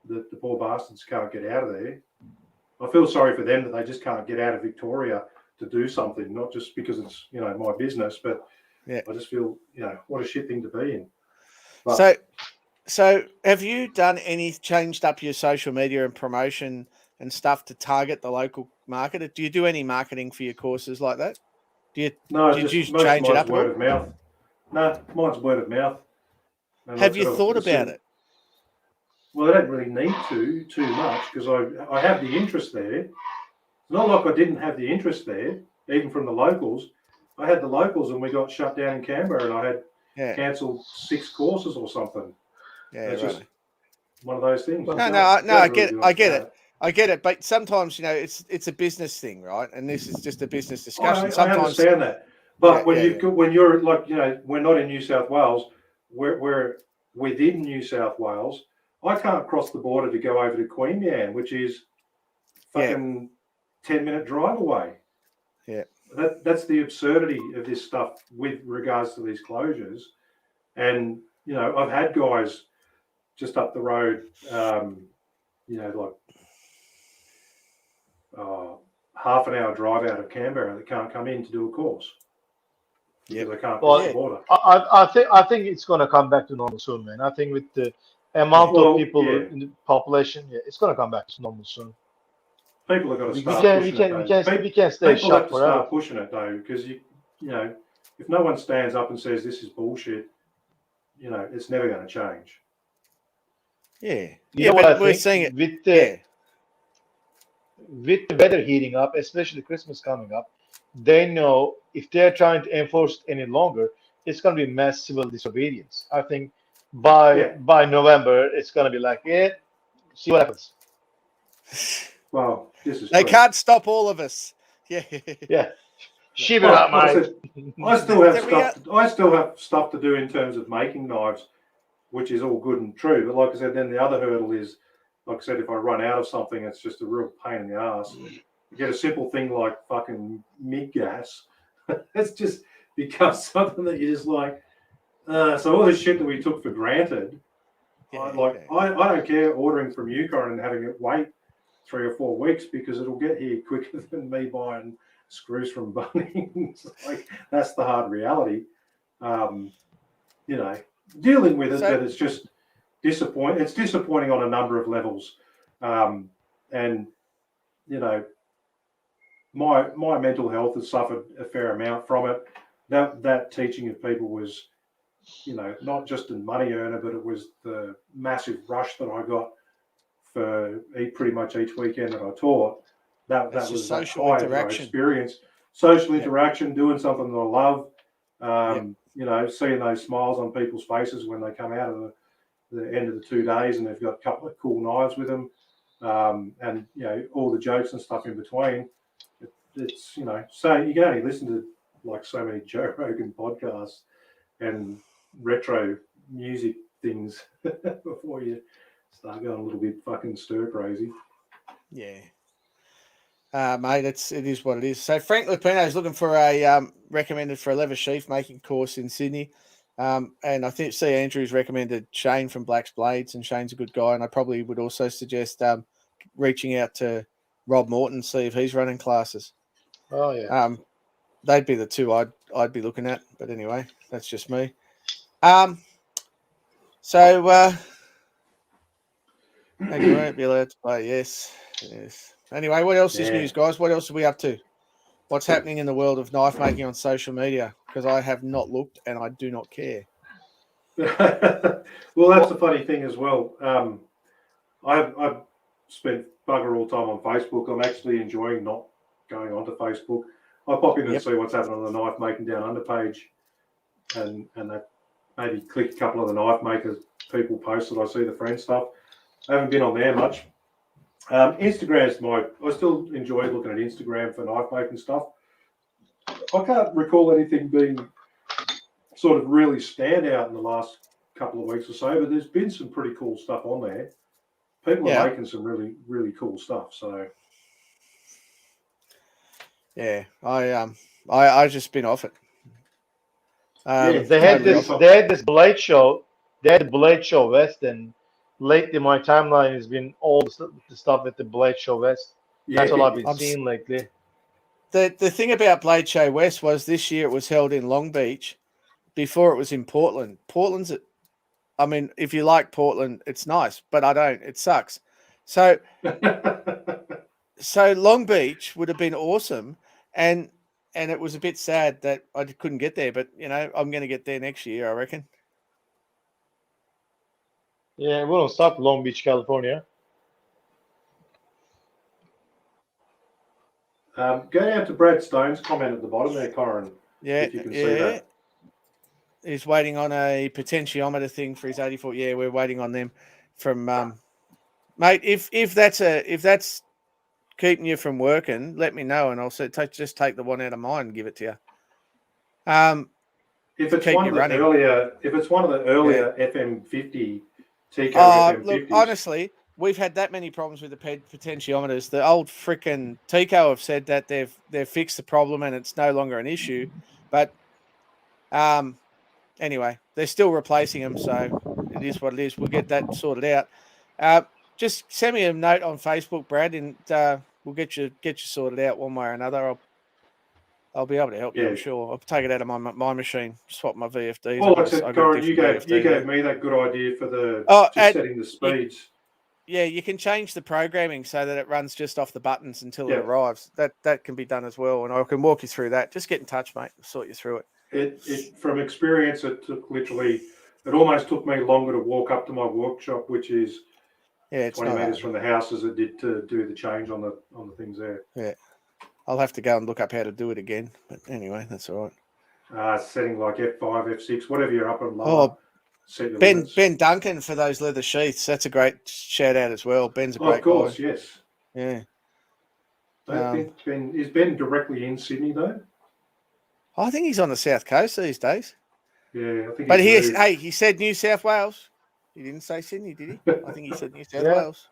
that the poor bastards can't get out of there. I feel sorry for them that they just can't get out of Victoria to do something, not just because it's, my business, but I just feel, what a shit thing to be in. But, So have you done changed up your social media and promotion and stuff to target the local market? Do you do any marketing for your courses like that? No, Did you most change of it mine's up at all? word of mouth. No, mine's word of mouth. And Have you thought about it? Well, I don't really need too much because I have the interest there. It's not like I didn't have the interest there, even from the locals. I had the locals and we got shut down in Canberra and I had cancelled 6 courses or something. Yeah, it's right. just one of those things. I get it. But sometimes, it's a business thing, right? And this is just a business discussion. I understand that. But when you're like, we're not in New South Wales, we're within New South Wales. I can't cross the border to go over to Queanbeyan, which is fucking 10-minute drive away. Yeah. That's the absurdity of this stuff with regards to these closures. And, I've had guys just up the road, like half an hour drive out of Canberra that can't come in to do a course. Because they can't cross the border. I think it's going to come back to normal soon, man. I think with the amount of people in the population, it's going to come back to normal soon. People have got to start pushing it. We can't stay people shut have to forever. start pushing it though, because if no one stands up and says this is bullshit, it's never going to change. Yeah, but we're seeing it with the weather heating up, especially Christmas coming up. They know if they're trying to enforce it any longer, it's going to be mass civil disobedience. I think by November, it's going to be like, see what happens. Well, they can't stop all of us. Yeah. Shiver up, mate. I still have stuff to do in terms of making knives, which is all good and true. But like I said, then the other hurdle is, like I said, if I run out of something, it's just a real pain in the ass. You get a simple thing like fucking MIG gas. It's just becomes something that you just like. So all this shit that we took for granted, I don't care ordering from Yukon and having it wait 3 or 4 weeks because it'll get here quicker than me buying screws from Bunnings. Like that's the hard reality. Dealing with it, that it's just disappointing. It's disappointing on a number of levels, and my mental health has suffered a fair amount from it. That teaching of people was, not just a money earner, but it was the massive rush that I got for pretty much each weekend that I taught. That was social interaction experience, social interaction, doing something that I love. Seeing those smiles on people's faces when they come out of the end of the 2 days and they've got a couple of cool knives with them, and all the jokes and stuff in between. It's so you can only listen to like so many Joe Rogan podcasts and retro music things before you start going a little bit fucking stir crazy. Yeah. Mate, it is what it is. So Frank Lupino is looking for a recommended for a leather sheath making course in Sydney. And I think Andrews recommended Shane from Black's Blades, and Shane's a good guy. And I probably would also suggest reaching out to Rob Morton, see if he's running classes. Oh yeah. They'd be the two I'd be looking at. But anyway, that's just me. And you won't be allowed to play. Yes. Anyway, what else is news, guys? What else are we up to? What's happening in the world of knife making on social media? Because I have not looked and I do not care. Well, that's the funny thing as well. I've spent bugger all time on Facebook. I'm actually enjoying not going onto Facebook. I pop in and see what's happening on the Knife Making Downunder page, and that maybe click a couple of the knife makers people post that I see the friend stuff. I haven't been on there much. Instagram's I still enjoy looking at Instagram for knife making stuff. I can't recall anything being sort of really stand out in the last couple of weeks or so, but there's been some pretty cool stuff on there. People are making some really, really cool stuff. So yeah, I just been off it. They had this blade show. They had the Blade Show West, and lately my timeline has been all the stuff at the Blade Show West. That's all I've been seeing lately. The thing about Blade Show West was this year it was held in Long Beach. Before it was in Portland. Portland's I mean, if you like Portland, it's nice, but I don't. It sucks. So Long Beach would have been awesome, and it was a bit sad that I couldn't get there. But I'm going to get there next year, I reckon. Yeah, we don't stop Long Beach, California. Go down to Brad Stone's comment at the bottom there, Corin. Yeah, if you can see that. He's waiting on a potentiometer thing for his 84. Yeah, we're waiting on them from mate. If that's keeping you from working, let me know, and I'll say just take the one out of mine and give it to you. If it's one of the earlier FM50 Tico FM50s. Look, honestly, we've had that many problems with the potentiometers. The old frickin' Tico have said that they've fixed the problem and it's no longer an issue. But anyway, they're still replacing them, so it is what it is. We'll get that sorted out. Just send me a note on Facebook, Brad, and we'll get you sorted out one way or another. I'll be able to help you, I'm sure. I'll take it out of my machine, swap my VFDs. Well, like I said, Corin, you gave me that good idea for setting the speeds. You can change the programming so that it runs just off the buttons until it arrives. That can be done as well, and I can walk you through that. Just get in touch, mate. I'll sort you through it. It from experience, it almost took me longer to walk up to my workshop, which is 20 metres from the house, as it did to do the change on the things there. Yeah. I'll have to go and look up how to do it again. But anyway, that's all right. Setting like F5, F6, whatever you're up and lower. Ben Duncan for those leather sheaths. That's a great shout out as well. Ben's a great guy. Of course, yes. Yeah. Is Ben directly in Sydney though? I think he's on the south coast these days. Yeah, I think. But he said New South Wales. He didn't say Sydney, did he? I think he said New South Wales.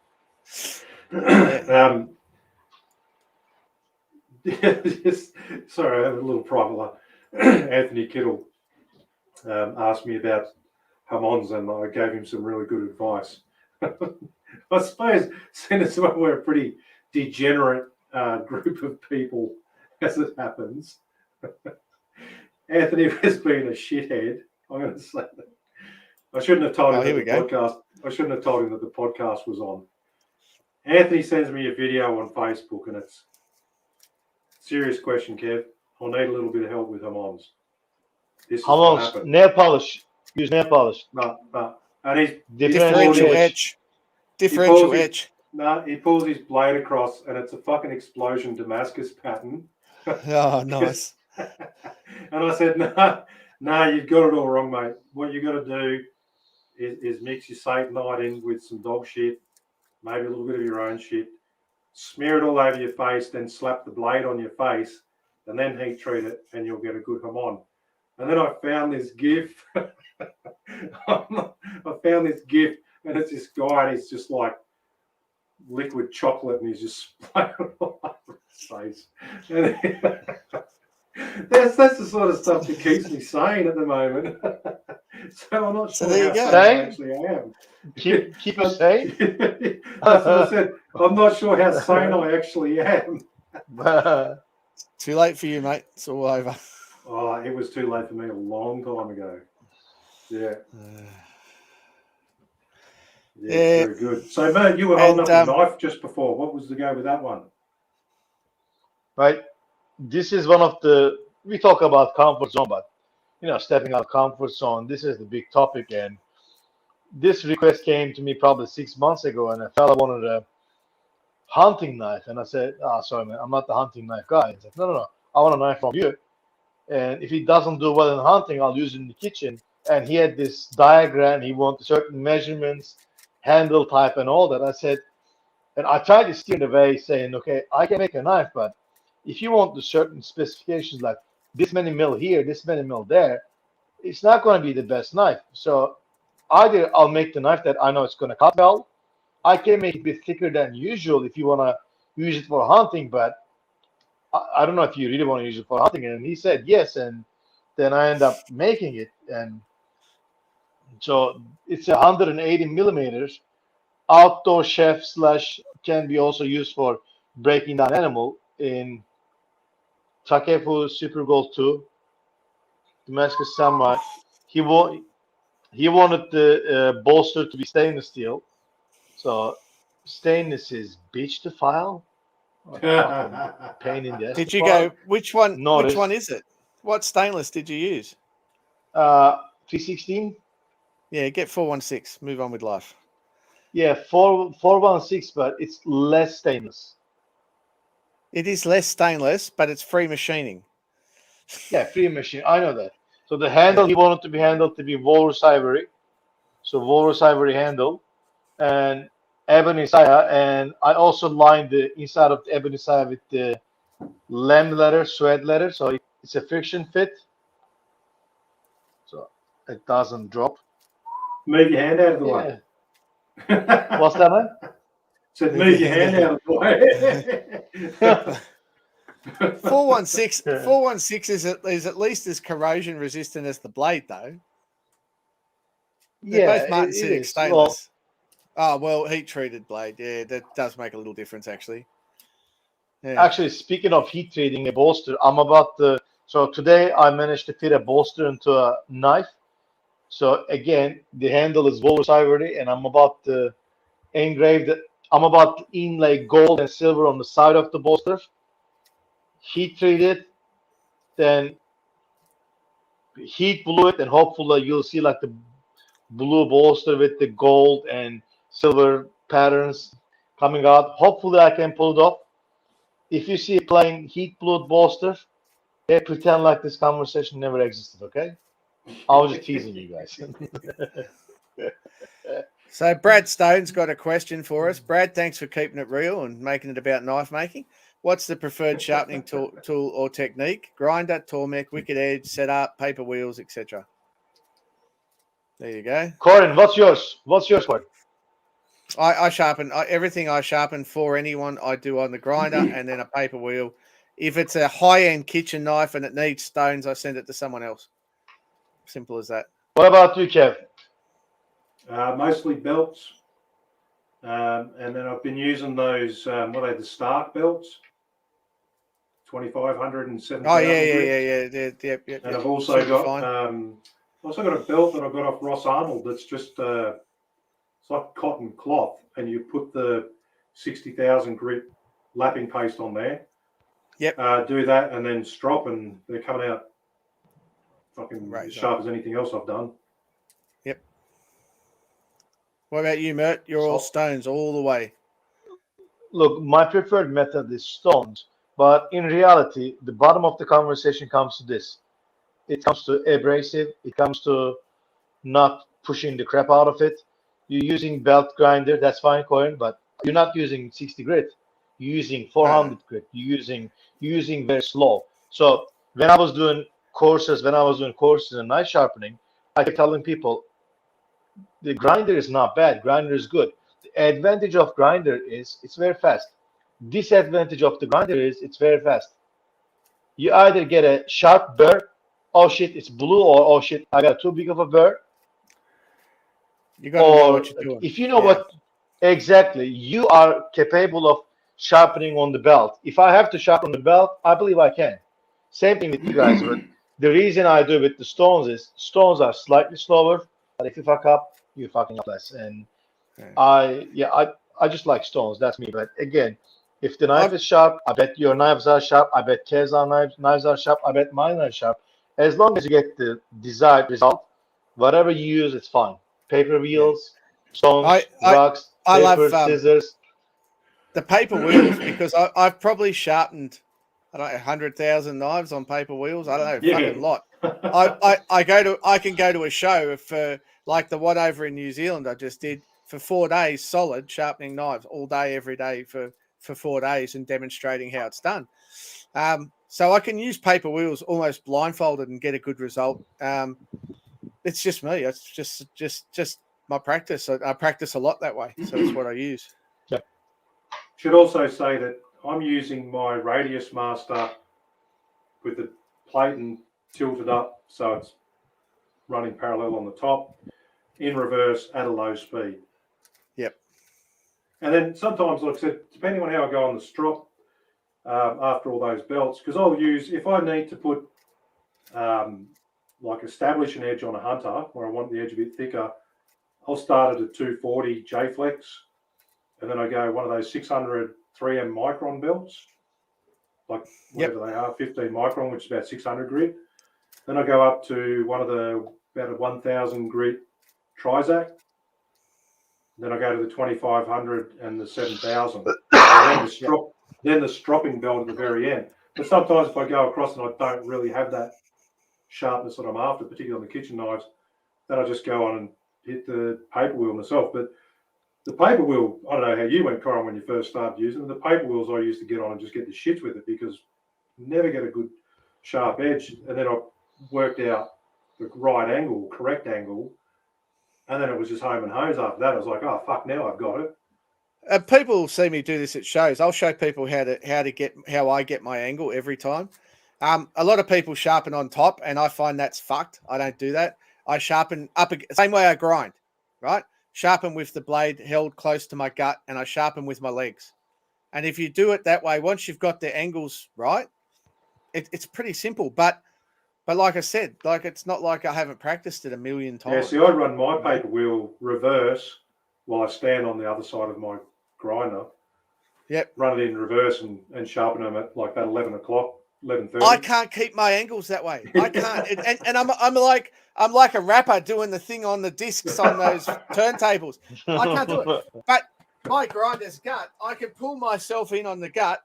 Sorry, I have a little private one. Anthony Kittel asked me about hamons, and I gave him some really good advice. I suppose, seeing as we're a pretty degenerate group of people, as it happens, Anthony has been a shithead. I'm going to say that. I shouldn't have told him that the podcast. I shouldn't have told him that the podcast was on. Anthony sends me a video on Facebook, and it's serious question, Kev. I'll need a little bit of help with hamons. Hamons, nail polish. Use nail polish. No. And he's differential edge. Differential edge. No, he pulls his blade across, and it's a fucking explosion Damascus pattern. Oh, nice. And I said, no, you've got it all wrong, mate. What you got to do is mix your Satanite in with some dog shit, maybe a little bit of your own shit, smear it all over your face, then slap the blade on your face, and then heat treat it, and you'll get a good hamon. And then I found this GIF. And it's this guy, and he's just like liquid chocolate, and he's just spraying it all over his face. And that's the sort of stuff that keeps me sane at the moment. So I'm not sure how sane I actually am. Keep it sane? That's what I said. I'm not sure how sane I actually am. Too late for you, mate. It's all over. Oh, it was too late for me a long time ago. Yeah. Yeah, very good. So, Mo, you were holding up a knife just before. What was the go with that one? Right. This is one of we talk about comfort zone, but, stepping out of comfort zone, this is the big topic. And this request came to me probably 6 months ago, and a fella wanted a hunting knife. And I said, sorry, man, I'm not the hunting knife guy. He's like, no, I want a knife from you. And if he doesn't do well in hunting, I'll use it in the kitchen. And he had this diagram. He wanted certain measurements, handle type, and all that. I said, and I tried to steer the way, saying, okay, I can make a knife, but if you want the certain specifications, like this many mil here, this many mil there, it's not going to be the best knife. So either I'll make the knife that I know it's going to cut well. I can make it a bit thicker than usual if you want to use it for hunting, but I don't know if you really want to use it for hunting. And he said yes, and then I end up making it. And so it's 180 millimeters, outdoor chef / can be also used for breaking down animal in Takefu Super Gold 2, Damascus Samurai. He he wanted the bolster to be stainless steel. So stainless is bitch to file. What fucking pain in the ass. Did to you file. go? Which one? Notice. Which one is it? What stainless did you use? 316. Yeah, get 416. Move on with life. Yeah, 416, but it's less stainless. It is less stainless, but it's free machining. Yeah, free machine. I know that. So the handle he wanted to be handled to be walrus ivory. So walrus ivory handle and ebony saya, and I also lined the inside of the ebony saya with the lamb leather, suede leather. So it's a friction fit. So it doesn't drop. Move your hand out of the way. What's that, man? Said move your hand out of the way. 416 is at least as corrosion resistant as the blade, though. They're both Martin Sidic stainless. Heat treated blade. Yeah, that does make a little difference, actually. Yeah. Actually, speaking of heat treating a bolster, so today I managed to fit a bolster into a knife. So again, the handle is walrus ivory, and I'm about to inlay gold and silver on the side of the bolster. Heat treat it, then heat blue it, and hopefully you'll see like the blue bolster with the gold and silver patterns coming out. Hopefully I can pull it off. If you see a plain heat blued bolster, pretend like this conversation never existed, okay? I was just teasing you guys. So Brad Stone's got a question for us. Brad, thanks for keeping it real and making it about knife making. What's the preferred sharpening tool or technique? Grinder, tormek, wicked edge, setup, paper wheels, etc. There you go. Corin, what's yours? Corin? I sharpen everything I sharpen for anyone. I do on the grinder and then a paper wheel. If it's a high-end kitchen knife and it needs stones, I send it to someone else. Simple as that. What about you, Kev? Mostly belts. And then I've been using those, the Stark belts? 2,500 and 7,000. Oh, yeah. And I've also got a belt that I got off Ross Arnold that's just it's like cotton cloth, and you put the 60,000 grit lapping paste on there. Yep. Do that and then strop, and they're coming out fucking as sharp as anything else I've done. Yep. What about you, Mert? You're all stones all the way. Look, my preferred method is stones, but in reality, the bottom of the conversation comes to this. It comes to abrasive. It comes to not pushing the crap out of it. You're using belt grinder, that's fine, Corin, but you're not using 60 grit. You're using 400 grit. You're using very slow. So when I was doing courses in knife sharpening, I kept telling people the grinder is not bad. Grinder is good. The advantage of grinder is it's very fast. Disadvantage of the grinder is it's very fast. You either get a sharp burr, oh shit, it's blue, or oh shit, I got too big of a burr. You got to know what you're doing. If you know what exactly, you are capable of sharpening on the belt. If I have to sharpen the belt, I believe I can. Same thing with you guys, but the reason I do it with the stones is stones are slightly slower, but if you fuck up, you fucking up less. And I just like stones. That's me. But again, if the knife is sharp, I bet your knives are sharp. I bet Kev's knives are sharp. I bet mine are sharp. As long as you get the desired result, whatever you use, it's fine. Paper wheels, stones, rocks, paper, scissors. The paper wheels, because I've probably sharpened, 100,000 knives on paper wheels. I don't know, fucking lot. I can go to a show for like the one over in New Zealand I just did for 4 days solid, sharpening knives all day, every day for 4 days and demonstrating how it's done. So I can use paper wheels almost blindfolded and get a good result. It's just me. It's just my practice. I practice a lot that way, so that's what I use. Yeah. Should also say that I'm using my Radius Master with the plate and tilted up, so it's running parallel on the top, in reverse at a low speed. Yep. And then sometimes, like I said, depending on how I go on the strop after all those belts, because I'll use, if I need to put like establish an edge on a hunter where I want the edge a bit thicker, I'll start at a 240 J-Flex, and then I go one of those 600 3M micron belts, like whatever they are, 15 micron, which is about 600 grit. Then I go up to one of the about a 1000 grit Trizac. Then I go to the 2500 and the 7000. Then the stropping belt at the very end. But sometimes if I go across and I don't really have that sharpness that I'm after, particularly on the kitchen knives, then I just go on and hit the paper wheel myself. But the paper wheel, I don't know how you went, Corin, when you first started using them. The paper wheels I used to get on and just get the shits with it because you never get a good sharp edge. And then I worked out the right angle, correct angle, and then it was just home and hose after that. I was like, oh, fuck, now I've got it. People see me do this at shows. I'll show people how I get my angle every time. A lot of people sharpen on top, and I find that's fucked. I don't do that. I sharpen up same way I grind, right? Sharpen with the blade held close to my gut, and I sharpen with my legs. And if you do it that way, once you've got the angles right, it's pretty simple. But like I said, like it's not like I haven't practiced it a million times. Yeah, see, I run my paper wheel reverse while I stand on the other side of my grinder. Yep. Run it in reverse and sharpen them at like that 11 o'clock, 11:30. I can't keep my angles that way. I can't. And I'm like a rapper doing the thing on the discs on those turntables. I can't do it. But my grinder's gut, I can pull myself in on the gut,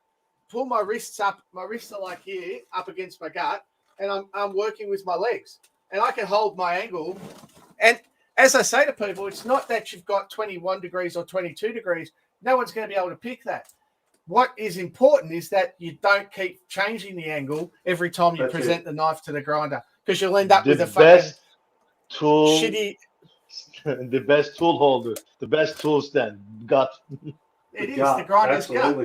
pull my wrists up. My wrists are like here, up against my gut, and I'm working with my legs. And I can hold my angle. And as I say to people, it's not that you've got 21 degrees or 22 degrees. No one's going to be able to pick that. What is important is that you don't keep changing the angle every time you present the knife to the grinder, because you'll end up with a fucking shitty. The best tool holder, the best tool stand, gut. It is the grinder's gut.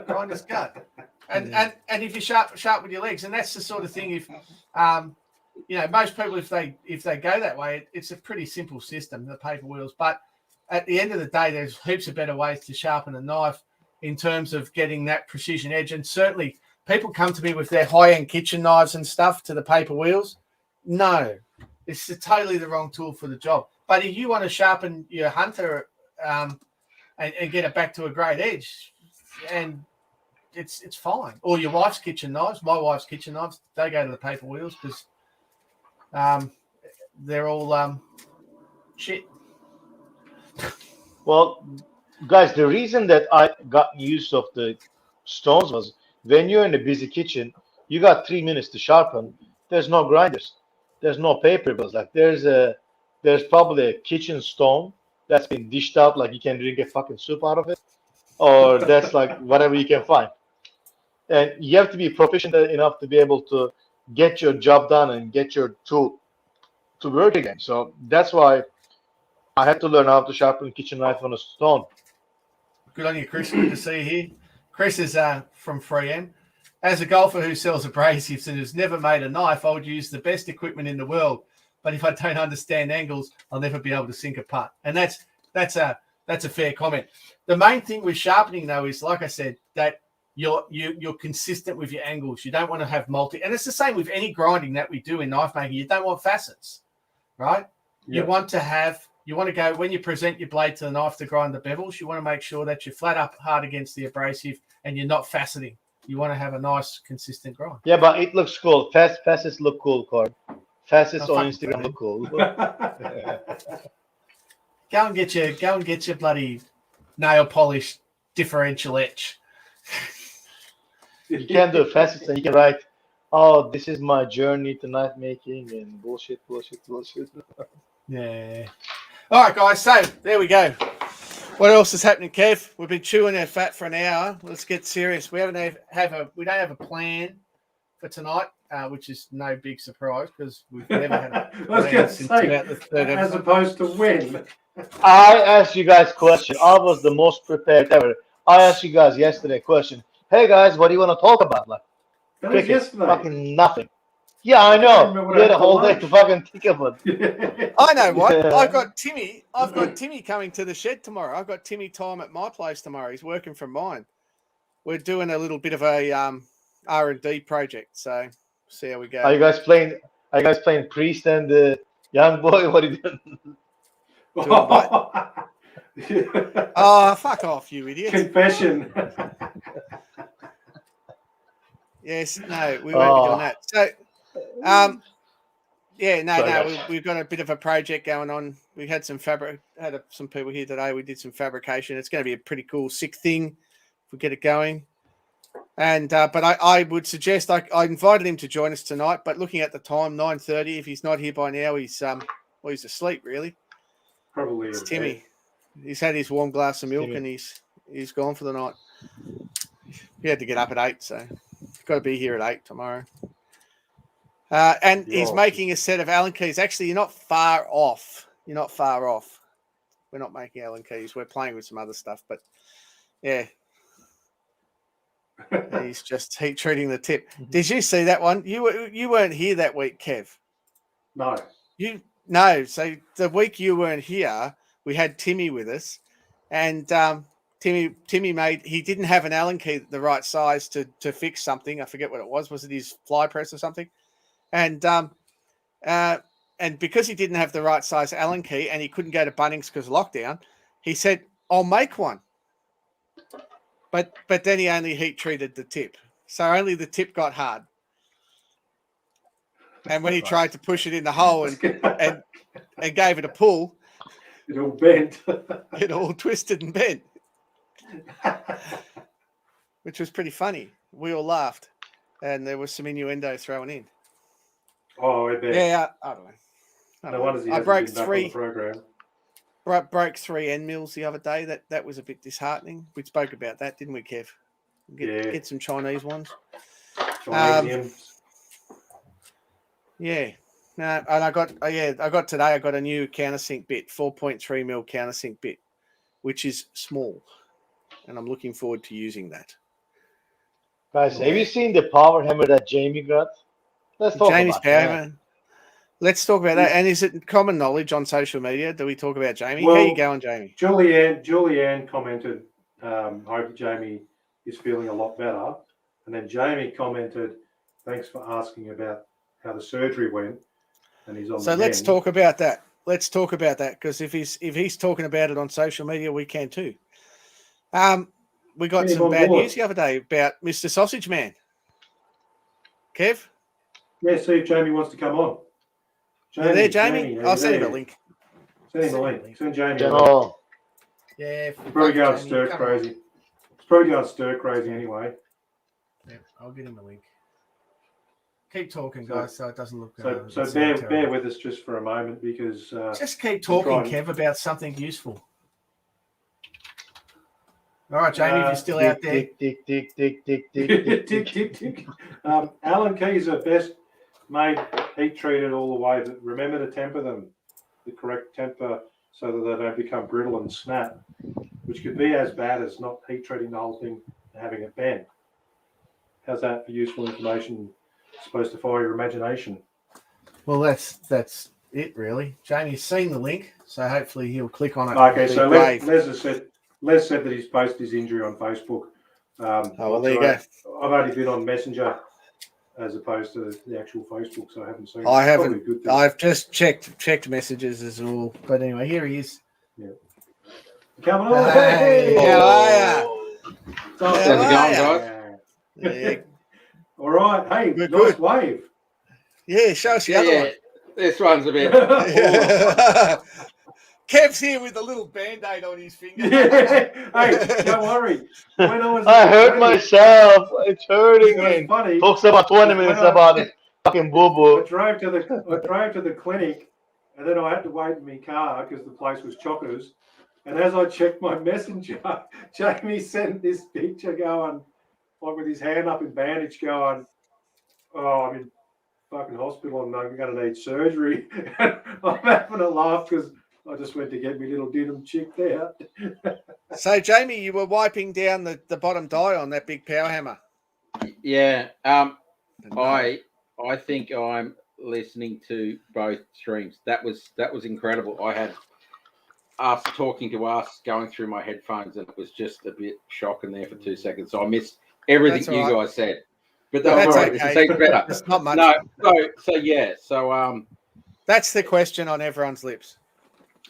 Grinder's gut. And if you sharp with your legs, and that's the sort of thing. If most people, if they go that way, it's a pretty simple system, the paper wheels. But at the end of the day, there's heaps of better ways to sharpen a knife in terms of getting that precision edge. And certainly people come to me with their high-end kitchen knives and stuff to the paper wheels. No, it's totally the wrong tool for the job. But if you want to sharpen your hunter and get it back to a great edge, and it's fine. Or your wife's kitchen knives, my wife's kitchen knives, they go to the paper wheels because they're all shit. Well, guys, the reason that I got use of the stones was when you're in a busy kitchen, you got 3 minutes to sharpen. There's no grinders, there's no paper bills. Like there's probably a kitchen stone that's been dished out, like you can drink a fucking soup out of it, or that's like whatever you can find. And you have to be proficient enough to be able to get your job done and get your tool to work again. So that's why I had to learn how to sharpen kitchen knife on a stone. Good on you, Chris. Good to see you here. Chris is from 3M. As a golfer who sells abrasives and has never made a knife, I would use the best equipment in the world. But if I don't understand angles, I'll never be able to sink a putt. And that's a fair comment. The main thing with sharpening, though, is, like I said, that you're consistent with your angles. You don't want to have multi. And it's the same with any grinding that we do in knife making. You don't want facets, right? Yeah. You want to go, when you present your blade to the knife to grind the bevels, you want to make sure that you're flat up hard against the abrasive and you're not faceting. You want to have a nice, consistent grind. Yeah, but it looks cool. Facets look cool, Cord. Facets on Instagram look cool. Go and get your bloody nail polish differential etch. You can do facets and you can write, oh, this is my journey to knife making and bullshit. Yeah. All right, guys. So there we go. What else is happening, Kev? We've been chewing our fat for an hour. Let's get serious. We don't have a plan for tonight, which is no big surprise because we've never had a plan since about the third episode. As opposed to when. I asked you guys a question. I was the most prepared ever. I asked you guys yesterday a question. Hey guys, what do you want to talk about? Like, that was yesterday. Fucking nothing. Yeah, I know. You had a whole day to fucking think about it. I know what. I've got Timmy coming to the shed tomorrow. I've got Timmy time at my place tomorrow. He's working from mine. We're doing a little bit of a R&D project, so see how we go. Are you guys playing Are you guys playing Priest and Young Boy? What are you doing? Oh, fuck off, you idiot. Confession. Yes, no, we won't be doing that. So, yeah, no, Sorry, no, guys. we've got a bit of a project going on. We had some some people here today. We did some fabrication. It's going to be a pretty cool, sick thing if we get it going. And but I would suggest I invited him to join us tonight. But looking at the time, 9:30. If he's not here by now, he's asleep. Really, Probably it's in Timmy. bed. He's had his warm glass of milk Timmy. and he's gone for the night. He had to get up at 8, so he's got to be here at 8 tomorrow. And he's making a set of Allen keys. Actually, you're not far off. You're not far off. We're not making Allen keys. We're playing with some other stuff. But yeah, he's just heat treating the tip. Did you see that one? You weren't here that week, Kev. No. No. So the week you weren't here, we had Timmy with us, and Timmy he didn't have an Allen key the right size to fix something. I forget what it was. Was it his fly press or something? And because he didn't have the right size Allen key and he couldn't go to Bunnings because of lockdown, he said, "I'll make one." But then he only heat treated the tip, so only the tip got hard. And when he tried to push it in the hole and gave it a pull, it all bent. It all twisted and bent, which was pretty funny. We all laughed, and there was some innuendo thrown in. Oh, I bet. Yeah, I don't know. No wonder he I hasn't broke been back on the program. Broke 3 end mills the other day. That was a bit disheartening. We spoke about that, didn't we, Kev? Get some Chinese ones. Yeah. No, and I got today. I got a new countersink bit, 4.3 mil countersink bit, which is small, and I'm looking forward to using that. Guys, have you seen the power hammer that Jamie got? Let's talk Jamie's about power that. hammer. Let's talk about that. And is it common knowledge on social media? Do we talk about Jamie? Well, how you going, Jamie? Julianne commented, hope Jamie is feeling a lot better. And then Jamie commented, thanks for asking about how the surgery went. And he's on. So let's talk about that. Let's talk about that, because if he's talking about it on social media, we can too. We got some bad news the other day about Mr. Sausage Man. Kev? Yeah, see if Jamie wants to come on. Jamie, there, Jamie? I'll send him a link. Send him a link. Send Jamie a link. Yeah. He's probably going stir crazy. He's probably going stir crazy anyway. Yeah, I'll get him a link. Keep talking, guys, so it doesn't look. So bear with us just for a moment, because just keep talking, Kev, about something useful. All right, Jamie, if you're still out there. Tick. Allen keys are best made heat treated all the way, but remember to temper them, the correct temper, so that they don't become brittle and snap, which could be as bad as not heat treating the whole thing and having it bend. How's that for useful information? Supposed to fire your imagination. Well, that's it, really. Jamie's seen the link, so hopefully he'll click on it. Okay, so Les said that he's posted his injury on Facebook. Well, there you go. I've only been on Messenger as opposed to the actual Facebook, so I haven't seen it. I haven't. I've just checked messages as well. But anyway, here he is. Yeah. Coming on. Hey, how are you? How's it going, guys? Yeah. All right. Hey, good, nice good. wave. Yeah, show us the other one. This one's a bit. Kev's here with a little band-aid on his finger. Yeah. Hey, don't worry. When I hurt myself. It's hurting. It's funny. Talks about 20 minutes about it. Fucking boo-boo. I drove to the clinic, and then I had to wait in my car because the place was chockers. And as I checked my messenger, Jamie sent this picture going, like with his hand up in bandage, going, "Oh, I'm in fucking hospital and I'm going to need surgery." I'm having a laugh because I just went to get my little denim checked out. So, Jamie, you were wiping down the bottom die on that big power hammer. Yeah. I think I'm listening to both streams. That was incredible. I had us talking to us going through my headphones, and it was just a bit shocking there for 2 seconds. So I missed everything you guys said. But that's That's all right. okay. It's better. It's not much. No, so yeah. So That's the question on everyone's lips.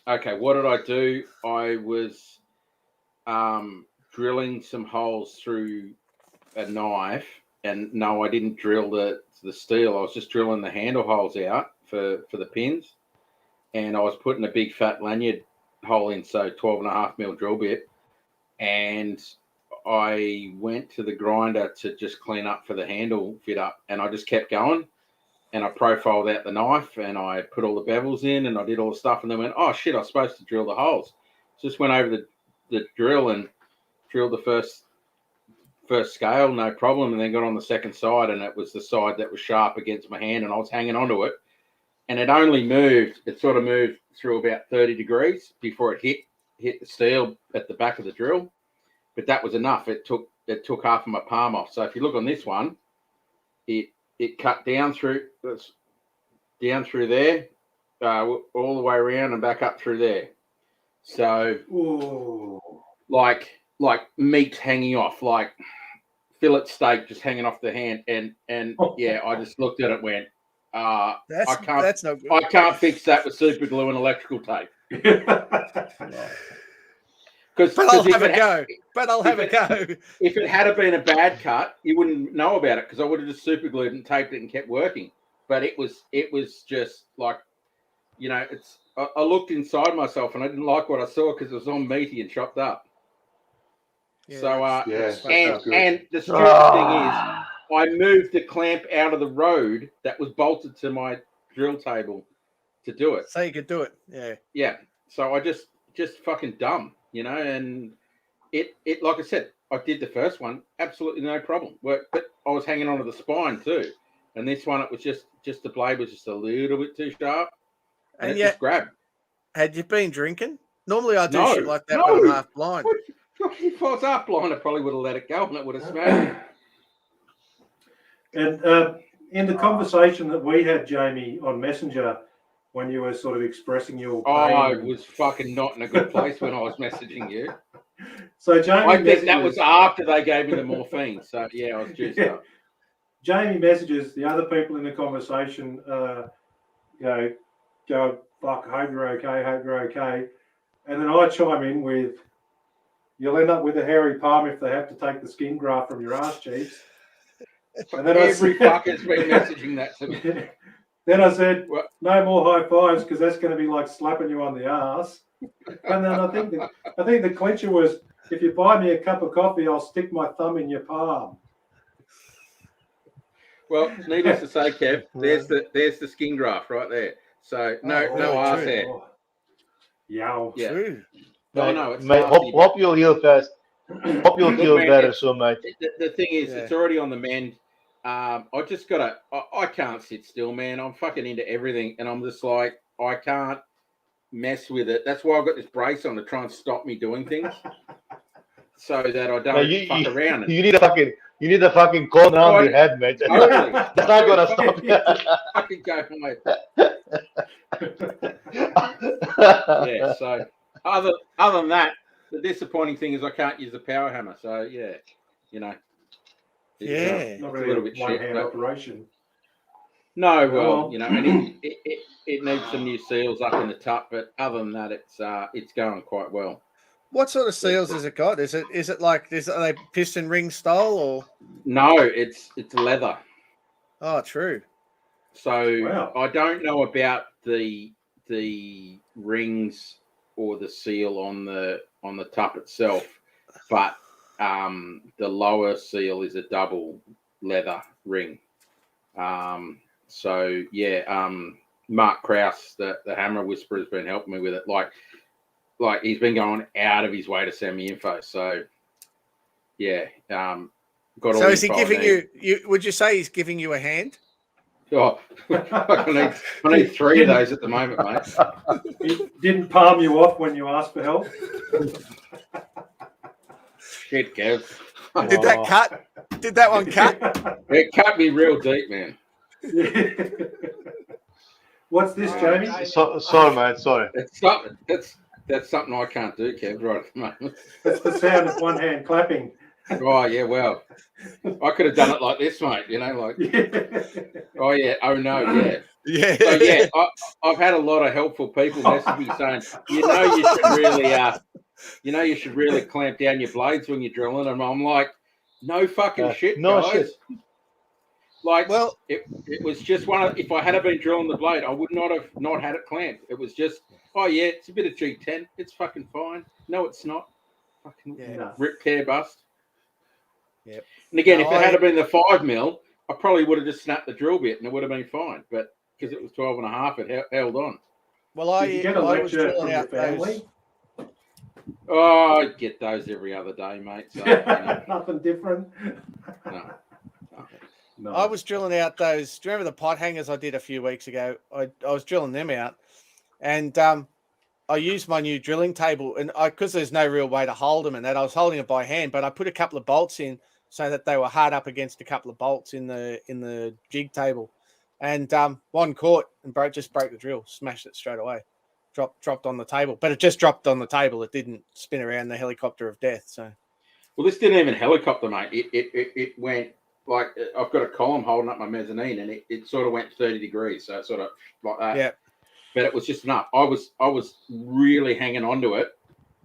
okay, what did I do? I was drilling some holes through a knife, and no, I didn't drill the steel. I was just drilling the handle holes out for the pins, and I was putting a big fat lanyard hole in, so 12.5mm drill bit, and I went to the grinder to just clean up for the handle fit up, and I just kept going, and I profiled out the knife, and I put all the bevels in, and I did all the stuff, and then went, oh shit, I was supposed to drill the holes. Just went over the drill and drilled the first scale, no problem, and then got on the second side, and it was the side that was sharp against my hand, and I was hanging onto it, and it only moved. It sort of moved through about 30 degrees before it hit the steel at the back of the drill, but that was enough. It took half of my palm off. So if you look on this one, it cut down through there, all the way around and back up through there. So Ooh. like meat hanging off, like fillet steak just hanging off the hand, and yeah, I just looked at it and went, That's no good. I can't fix that with super glue and electrical tape. But I'll have a go. If it had been a bad cut, you wouldn't know about it, because I would have just super glued and taped it and kept working. But it was just like, you know, I looked inside myself and I didn't like what I saw, because it was all meaty and chopped up. Yeah, So good. and the stupid thing is, I moved the clamp out of the road that was bolted to my drill table to do it. So you could do it. Yeah. Yeah. So I just fucking dumb, you know, and it like I said, I did the first one, absolutely no problem. But I was hanging onto the spine too. And this one, it was just the blade was just a little bit too sharp. And it just grabbed. Had you been drinking? Normally I do shit like that No. when I'm half blind. If I was half blind, I probably would have let it go and it would have smashed. And in the conversation that we had, Jamie, on Messenger, when you were sort of expressing your pain, I was fucking not in a good place when I was messaging you. So Jamie, I think that was after they gave me the morphine. So yeah, I was juiced up. Jamie messages the other people in the conversation, go fuck, hope you're okay, and then I chime in with, you'll end up with a hairy palm if they have to take the skin graft from your ass cheeks. And then Every fucker's been messaging that to me. Then I said, no more high fives, because that's going to be like slapping you on the ass. And then I think the clincher was, if you buy me a cup of coffee, I'll stick my thumb in your palm. Well, needless to say, Kev, there's the skin graft right there. So no arse hair. Yow. Yeah. True. Mate, hope you'll heal fast. Hope you'll feel better soon, mate. The thing is, it's already on the mend. I just gotta. I can't sit still, man. I'm fucking into everything, and I'm just like, I can't mess with it. That's why I've got this brace on to try and stop me doing things, so that I don't fuck around. You need a fucking cone around your head, mate. Totally. That's not gonna stop you. Fucking go, mate. Yeah. So other than that, the disappointing thing is I can't use the power hammer. So yeah, you know. Not really a little bit one-hand operation. No, well, you know, and it needs some new seals up in the top, but other than that, it's going quite well. What sort of seals has it got? Is it are they piston ring style or? No, it's leather. Oh, true. So I don't know about the rings or the seal on the top itself, but the lower seal is a double leather ring. So yeah, Mark Krause, the hammer whisperer, has been helping me with it. Like he's been going out of his way to send me info. So yeah, got all. So is he giving you? Would you say he's giving you a hand? Oh, I need 3 of those at the moment, mate. He didn't palm you off when you asked for help. Shit, Kev. Did that cut? Did that one cut? It cut me real deep, man. What's this, Jamie? Sorry, mate. Sorry. That's something I can't do, Kev, right at the moment. That's the sound of one hand clapping. Oh yeah, well, I could have done it like this, mate. You know, like oh yeah, oh no, yeah. Yeah. So yeah, I've had a lot of helpful people message me saying, you should really clamp down your blades when you're drilling, and I'm like, no fucking shit, no guys. shit. Like, Well, it was just if I had been drilling the blade, I would not have not had it clamped. It was just, oh yeah, it's a bit of G10, it's fucking fine. No, it's not. Fucking rip, tear, bust. Yep. And again, if it had been the 5mm, I probably would have just snapped the drill bit and it would have been fine. But because it was 12.5, it held on. Well, Did you get a lecture from your family? Oh, I get those every other day, mate. So, Nothing different. No. I was drilling out those. Do you remember the pot hangers I did a few weeks ago? I was drilling them out, and I used my new drilling table, and because there's no real way to hold them, and that I was holding it by hand, but I put a couple of bolts in so that they were hard up against a couple of bolts in the jig table, and one caught and just broke the drill, smashed it straight away, dropped on the table, but it just dropped on the table. It didn't spin around the helicopter of death. So, well, this didn't even helicopter, mate. It went. Like I've got a column holding up my mezzanine, and it sort of went 30 degrees, so it's sort of like that. Yeah. But it was just enough. I was really hanging on to it,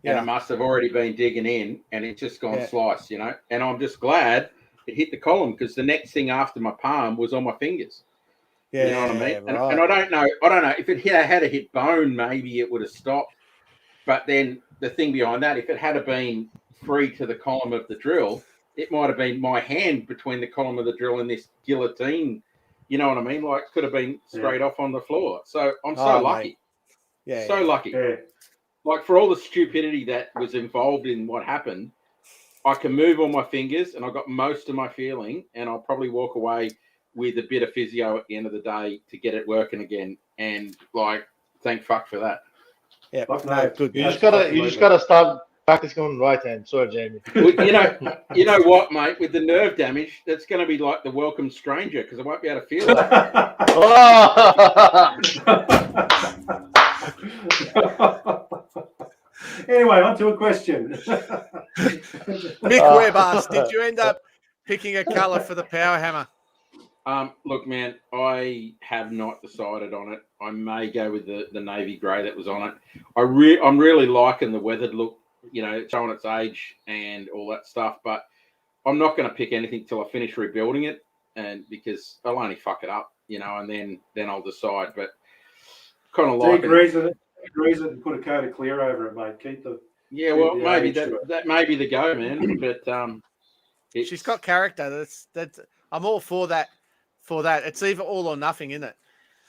and it must have already been digging in, and it's just gone slice, you know. And I'm just glad it hit the column because the next thing after my palm was on my fingers. Yeah, you know what I mean. Right. And I don't know if it had hit bone, maybe it would have stopped. But then the thing behind that, if it had been free to the column of the drill, it might have been my hand between the column of the drill and this guillotine. You know what I mean? Like, could have been straight off on the floor. So I'm so lucky. Mate. Lucky. Yeah. Like, for all the stupidity that was involved in what happened, I can move all my fingers and I got most of my feeling, and I'll probably walk away with a bit of physio at the end of the day to get it working again. And like, thank fuck for that. Yeah, good. You just gotta start practicing on the right hand. Sorry, Jamie. Well, you know what, mate? With the nerve damage, that's going to be like the welcome stranger because I won't be able to feel it. Anyway, on to a question. Mick Webb asked, did you end up picking a colour for the power hammer? Look, man, I have not decided on it. I may go with the navy grey that was on it. I'm really liking the weathered look. You know, it's showing its age and all that stuff, but I'm not going to pick anything till I finish rebuilding it, and because I'll only fuck it up, you know, and then I'll decide. But kind of like degrease it and put a coat of clear over it, mate. Keep the maybe that may be the go, man. But she's got character. That's I'm all for that. It's either all or nothing, isn't it?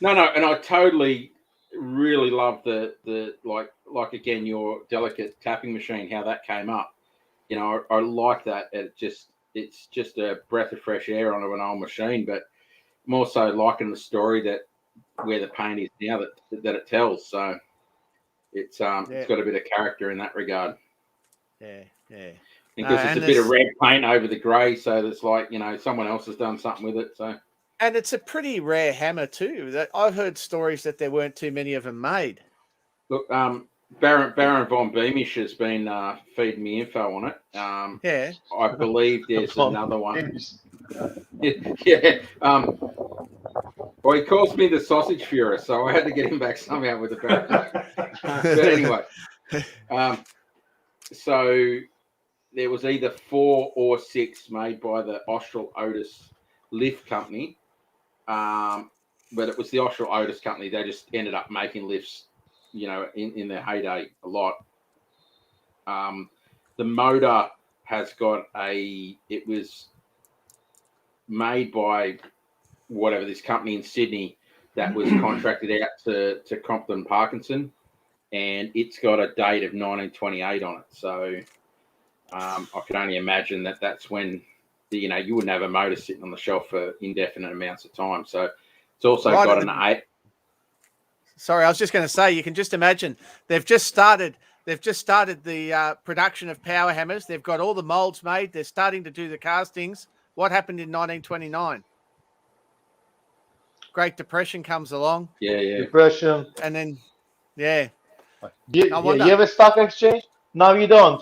No, and I totally really love the like again your delicate tapping machine, how that came up. You know, I like that. It's just a breath of fresh air onto an old machine, but I'm also liking the story that where the paint is now that it tells. So it's got a bit of character in that regard. Yeah. Because it's a bit of red paint over the grey, so it's like, you know, someone else has done something with it. So, and it's a pretty rare hammer too. That I've heard stories that there weren't too many of them made. Look, Baron von Beamish has been feeding me info on it. I believe there's another one. Yeah. Well, he calls me the sausage Führer, so I had to get him back somehow with the Baron. But anyway, so there was either 4 or 6 made by the Austral Otis lift company. But it was the Austral Otis company. They just ended up making lifts, you know, in their heyday a lot. The motor has got it was made by whatever this company in Sydney that was contracted out to Compton Parkinson, and it's got a date of 1928 on it. So I can only imagine that's when you wouldn't have a motor sitting on the shelf for indefinite amounts of time. So it's also got an 8. Sorry, I was just going to say, you can just imagine they've just started the production of power hammers. They've got all the molds made. They're starting to do the castings. What happened in 1929? Great Depression comes along. Yeah. Depression. And then, you have a stock exchange? No, you don't.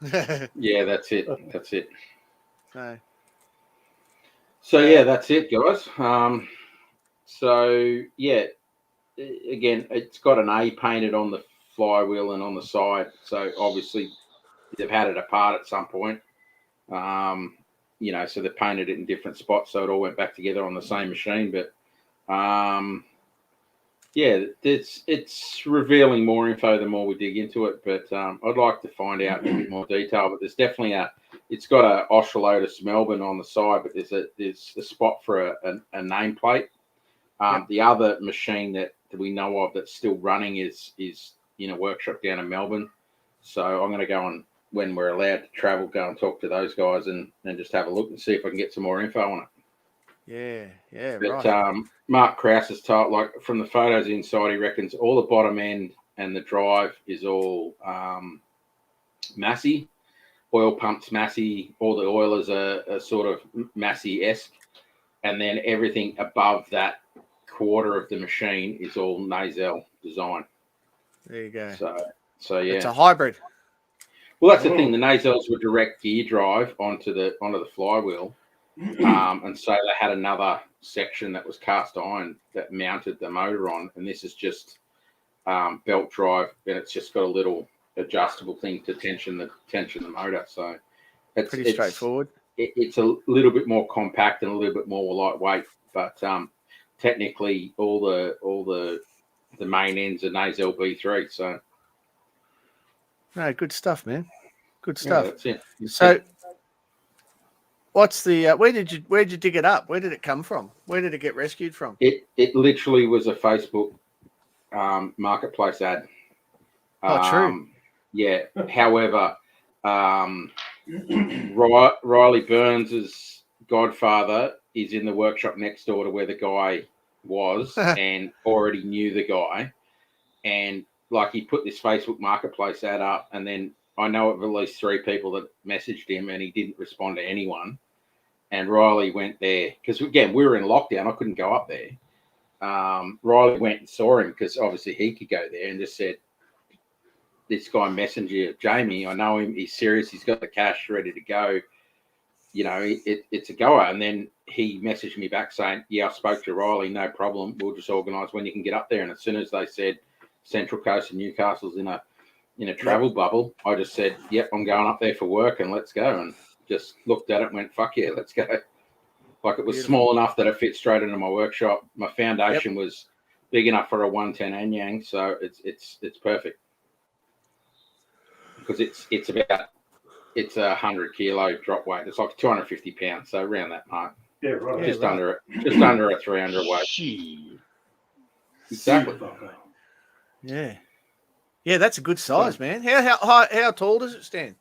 Yeah, that's it. That's it. So, So yeah, that's it, guys. So yeah, again, it's got an A painted on the flywheel and on the side. So obviously they've had it apart at some point. So they painted it in different spots, so it all went back together on the same machine. But it's revealing more info the more we dig into it. But I'd like to find out in a bit more detail. But there's definitely it's got a Oscillatus Melbourne on the side, but there's a spot for a nameplate. The other machine that we know of that's still running is in a workshop down in Melbourne. So I'm going to go and, when we're allowed to travel, go and talk to those guys and just have a look and see if I can get some more info on it. Yeah, But, right. Mark Krause has told, like from the photos inside, he reckons all the bottom end and the drive is all Massey, oil pumps Massey, all the oilers are sort of Massey-esque, and then everything above that quarter of the machine is all Nasel design. There you go. So yeah, it's a hybrid. Well, that's the thing. The Nasels were direct gear drive onto the flywheel, and so they had another section that was cast iron that mounted the motor on, and this is just belt drive, and it's just got a little adjustable thing to tension the motor. So it's Pretty straightforward. It's a little bit more compact and a little bit more lightweight, but technically all the main ends are Nasel B3. So. No, good stuff, man. Good stuff. Yeah, that's it. So, what's the? Where did you dig it up? Where did it come from? Where did it get rescued from? It literally was a Facebook marketplace ad. True. Yeah. However, Riley Burns's godfather is in the workshop next door to where the guy was, and already knew the guy, and. Like he put this Facebook marketplace ad up, and then I know of at least 3 people that messaged him, and he didn't respond to anyone. And Riley went there because again we were in lockdown. I couldn't go up there. Riley went and saw him because obviously he could go there, and just said, "This guy messenger Jamie, I know him. He's serious. He's got the cash ready to go. You know, it's a goer." And then he messaged me back saying, "Yeah, I spoke to Riley. No problem. We'll just organise when you can get up there." And as soon as they said Central Coast and Newcastle's in a travel bubble, I just said, "Yep, I'm going up there for work, and let's go." And just looked at it and went, "Fuck yeah, let's go." Like it was Beautiful. small enough that it fit straight into my workshop. My foundation was big enough for a 110 Anyang, so it's perfect because it's a 100 kilo drop weight. It's like 250 pounds, so around that mark. Yeah, right. Just under a 300 weight. Gee. Exactly. Yeah, that's a good size, man. How tall does it stand?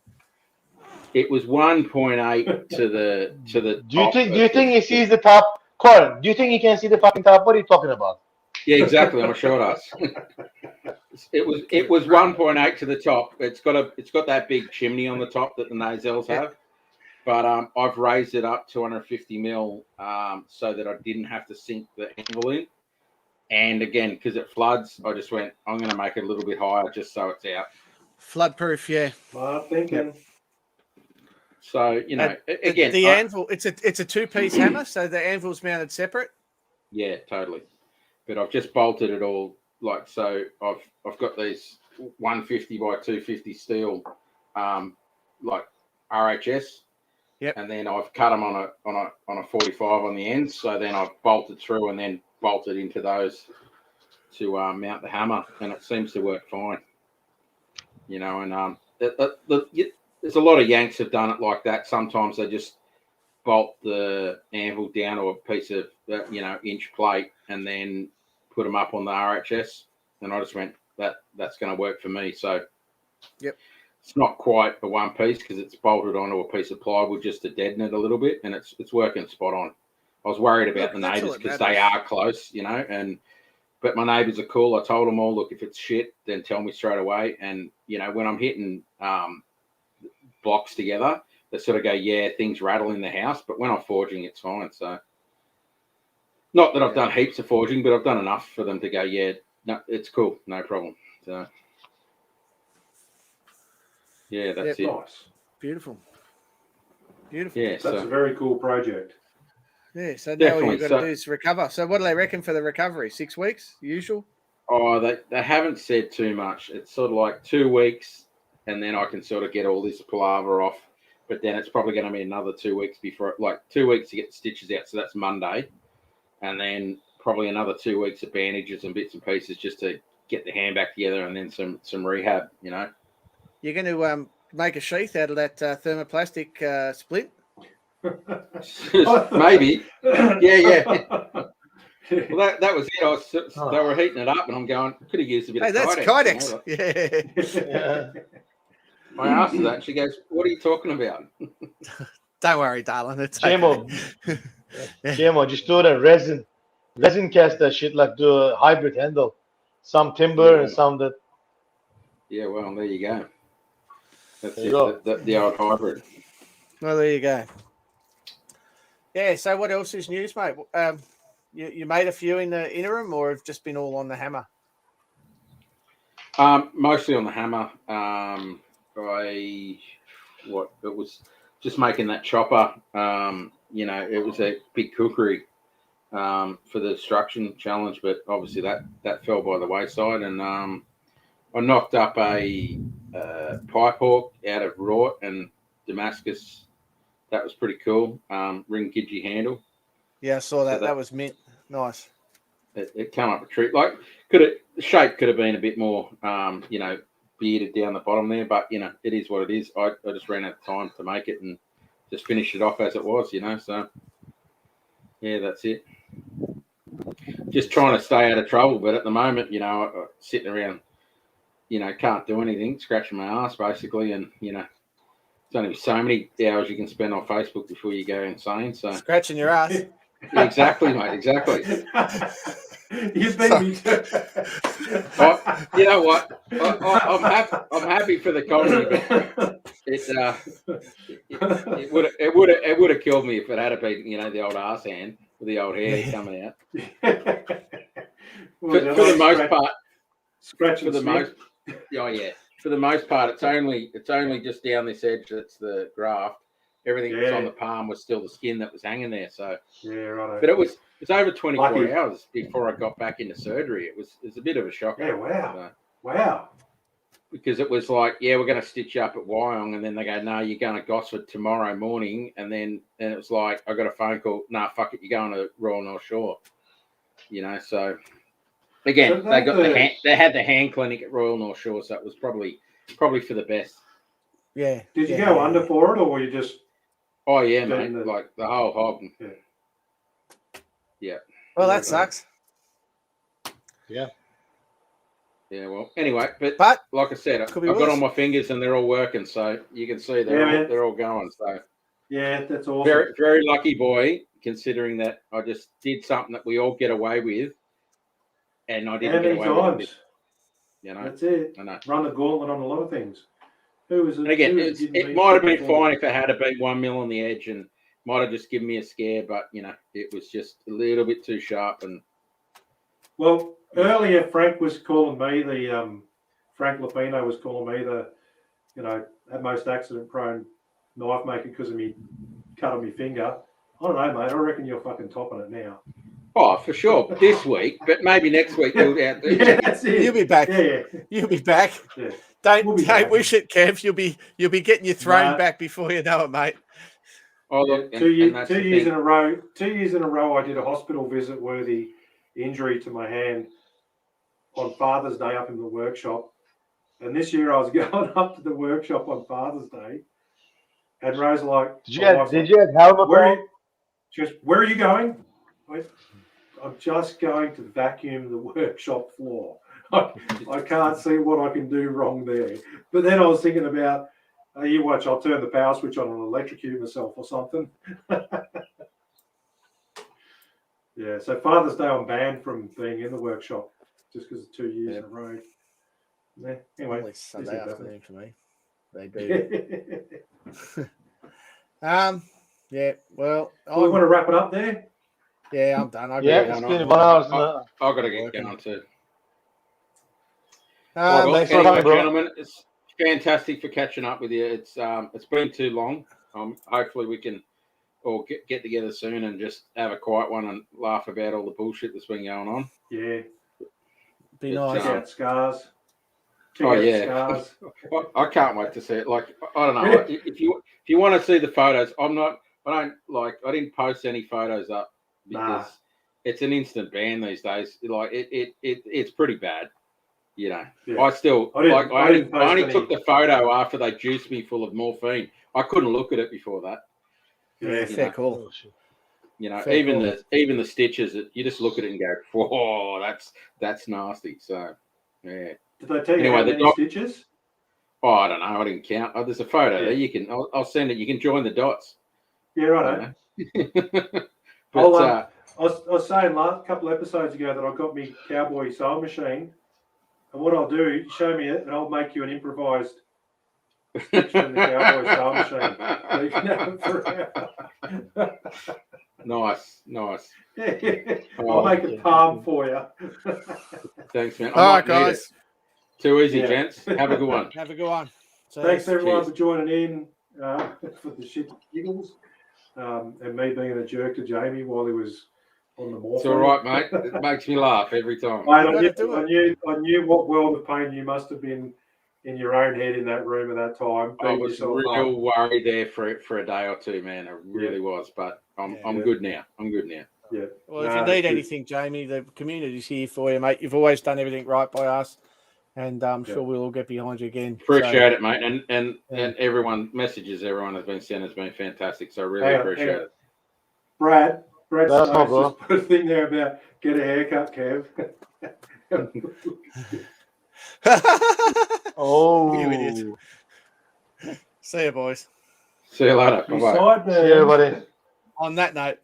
It was 1.8 to the. Do you think he sees the top? Corin, do you think he can see the fucking top? What are you talking about? Yeah, exactly. I'm a short ass. It was 1.8 to the top. It's got that big chimney on the top that the Nasels have, but I've raised it up 250 mil so that I didn't have to sink the anvil in. And again, because it floods, I just went, I'm going to make it a little bit higher just so it's out. Flood proof, yeah. Well, thinking. So, again. The anvil, it's a 2-piece hammer, so the anvil's mounted separate? Yeah, totally. But I've just bolted it all, like, so I've got these 150 by 250 steel, like RHS. Yep. And then I've cut them on a 45 on the ends. So then I've bolted through and then bolted into those to mount the hammer, and it seems to work fine. And there's a lot of Yanks have done it like that. Sometimes they just bolt the anvil down to a piece of inch plate and then put them up on the RHS. And I just went, that's going to work for me. So yep. It's not quite a one piece because it's bolted onto a piece of plywood just to deaden it a little bit, and it's working spot on. I was worried about the neighbours because they are close, but my neighbours are cool. I told them all, look, if it's shit, then tell me straight away. And, when I'm hitting blocks together, they sort of go, yeah, things rattle in the house, but when I'm forging, it's fine. So not that I've done heaps of forging, but I've done enough for them to go, yeah, no, it's cool, no problem. So. Yeah, that's it. Nice. Beautiful. Beautiful. Yeah, That's so a very cool project. Yeah, so now all Definitely. you've got to do is recover. So what do they reckon for the recovery? 6 weeks, usual? oh, they haven't said too much. It's sort of like 2 weeks, and then I can sort of get all this palaver off. But then it's probably going to be another 2 weeks before, like 2 weeks to get the stitches out. So that's Monday, and then probably another 2 weeks of bandages and bits and pieces just to get the hand back together, and then some rehab. You know. You're going to make a sheath out of that thermoplastic splint? Maybe. Yeah. Well, that was it. They were heating it up, and I'm going, could have used a bit of that's Kydex. Kydex. Yeah. I asked her that, and she goes, "What are you talking about?" Don't worry, darling. It's Jamo, okay. Jamo, just do the resin cast that shit, like do a hybrid handle, some timber and some that. Yeah, well, there you go. That's There you it. The old hybrid. Well, there you go. Yeah. So, what else is news, mate? You made a few in the interim, or have just been all on the hammer? Mostly on the hammer. It was just making that chopper. It was a big cookery for the destruction challenge, but obviously that fell by the wayside, and I knocked up a pipe hawk out of wrought and Damascus. That was pretty cool. Ring gidgey handle. Yeah, I saw that. So that was mint. Nice. It came up a treat. Like the shape could have been a bit more, bearded down the bottom there, but it is what it is. I just ran out of time to make it and just finished it off as it was, So yeah, that's it. Just trying to stay out of trouble, but at the moment, sitting around, can't do anything, scratching my ass basically, and there's only so many hours you can spend on Facebook before you go insane. So scratching your ass. Exactly, mate. Exactly. You beat me too. You know what? I'm happy for the comedy, but it would have killed me if it had been the old arse hand with the old hair coming out. For the most part, scratching for the most, for the most part, it's only just down this edge that's the graft. Everything that was on the palm was still the skin that was hanging there. So yeah, right. But it's over 24 hours before I got back into surgery. It was a bit of a shock. Yeah, wow. So, wow. Because it was like, we're going to stitch you up at Wyong, and then they go, no, you're going to Gosford tomorrow morning, and then it was like, I got a phone call, fuck it, you're going to Royal North Shore. So again, they had the hand clinic at Royal North Shore, so it was probably for the best. Yeah. Did you go under for it, or were you just? Oh yeah, mate, like the whole hog. Yeah. Well, that sucks. Yeah. Yeah, well, anyway, but like I said, I've got on my fingers and they're all working, so you can see they're all going. So yeah, that's awesome. Very, very lucky boy, considering that I just did something that we all get away with, and I didn't get away with it. That's it. I know. Run the gauntlet on a lot of things. Who was it? And again, it might have been fine if it had been 1 mil on the edge and might have just given me a scare, but it was just a little bit too sharp. And well, earlier Frank was calling me Frank Lupino was calling me the most accident-prone knife maker because of me cut on my finger. I don't know, mate. I reckon you're fucking topping it now. Oh, for sure. This week, but maybe next week we'll out there. Yeah, that's it. You'll be back. Yeah. You'll be back. Yeah. Don't wish it, Kev. You'll be getting your throne back before you know it, mate. Oh, look, 2 years in a row. 2 years in a row, I did a hospital visit worthy injury to my hand on Father's Day up in the workshop. And this year I was going up to the workshop on Father's Day, and Rose like, did you have helmet on? Where are you going? I'm just going to vacuum the workshop floor. I can't see what I can do wrong there. But then I was thinking about, you watch, I'll turn the power switch on and electrocute myself or something. Yeah, so Father's Day I'm banned from being in the workshop just because of 2 years in a row. Yeah, anyway. It's Sunday afternoon for me. They do. Yeah, well. We want to wrap it up there? Yeah, I'm done. It's been 1 hour. I've got to get going too. Thanks for coming, bro. Gentlemen, fantastic for catching up with you. It's been too long. Hopefully we can all get together soon and just have a quiet one and laugh about all the bullshit that's been going on. Yeah. Be It's, nice. Check out scars. Check Oh out yeah, scars. I can't wait to see it. Like I don't know if you want to see the photos. I didn't post any photos up because it's an instant ban these days. Like it's pretty bad. You know, Yeah. I didn't post only any. took the photo after they juiced me full of morphine. I couldn't look at it before that. Yeah, fair call. Oh, shit. You know, Fair even the stitches, you just look at it and go, "Whoa, that's nasty." So, yeah. Did they tell you Anyway, how the many stitches? Oh, I don't know. I didn't count. Oh, there's a photo there. You can. I'll send it. You can join the dots. Yeah, right. But I was saying last couple of episodes ago that I got me cowboy sewing machine, and what I'll do, you show me it, and I'll make you an improvised stitch from the cowboy sewing machine. So you can have it forever. nice. I'll make a palm for you. Thanks, man. All right, guys. Too easy, gents. Have a good one. Have a good one. Thanks everyone Cheers. for joining in for the shit giggles, and me being a jerk to Jamie while he was on the morphine. It's all right, mate. It makes me laugh every time. Mate, I knew what world of pain you must have been in your own head in that room at that time. I was real worried there for a day or two, man. I really was, but I'm good now. I'm good now. Yeah. Well, if you need anything, Jamie, the community's here for you, mate. You've always done everything right by us, and I'm sure we'll all get behind you again. Appreciate it, mate. And everyone messages everyone has been sent has been fantastic. So I really appreciate it. Brad That's not just put a thing there about get a haircut, Kev. Oh, You idiot. See you, boys. See you later. Bye bye. See you, buddy. On that note.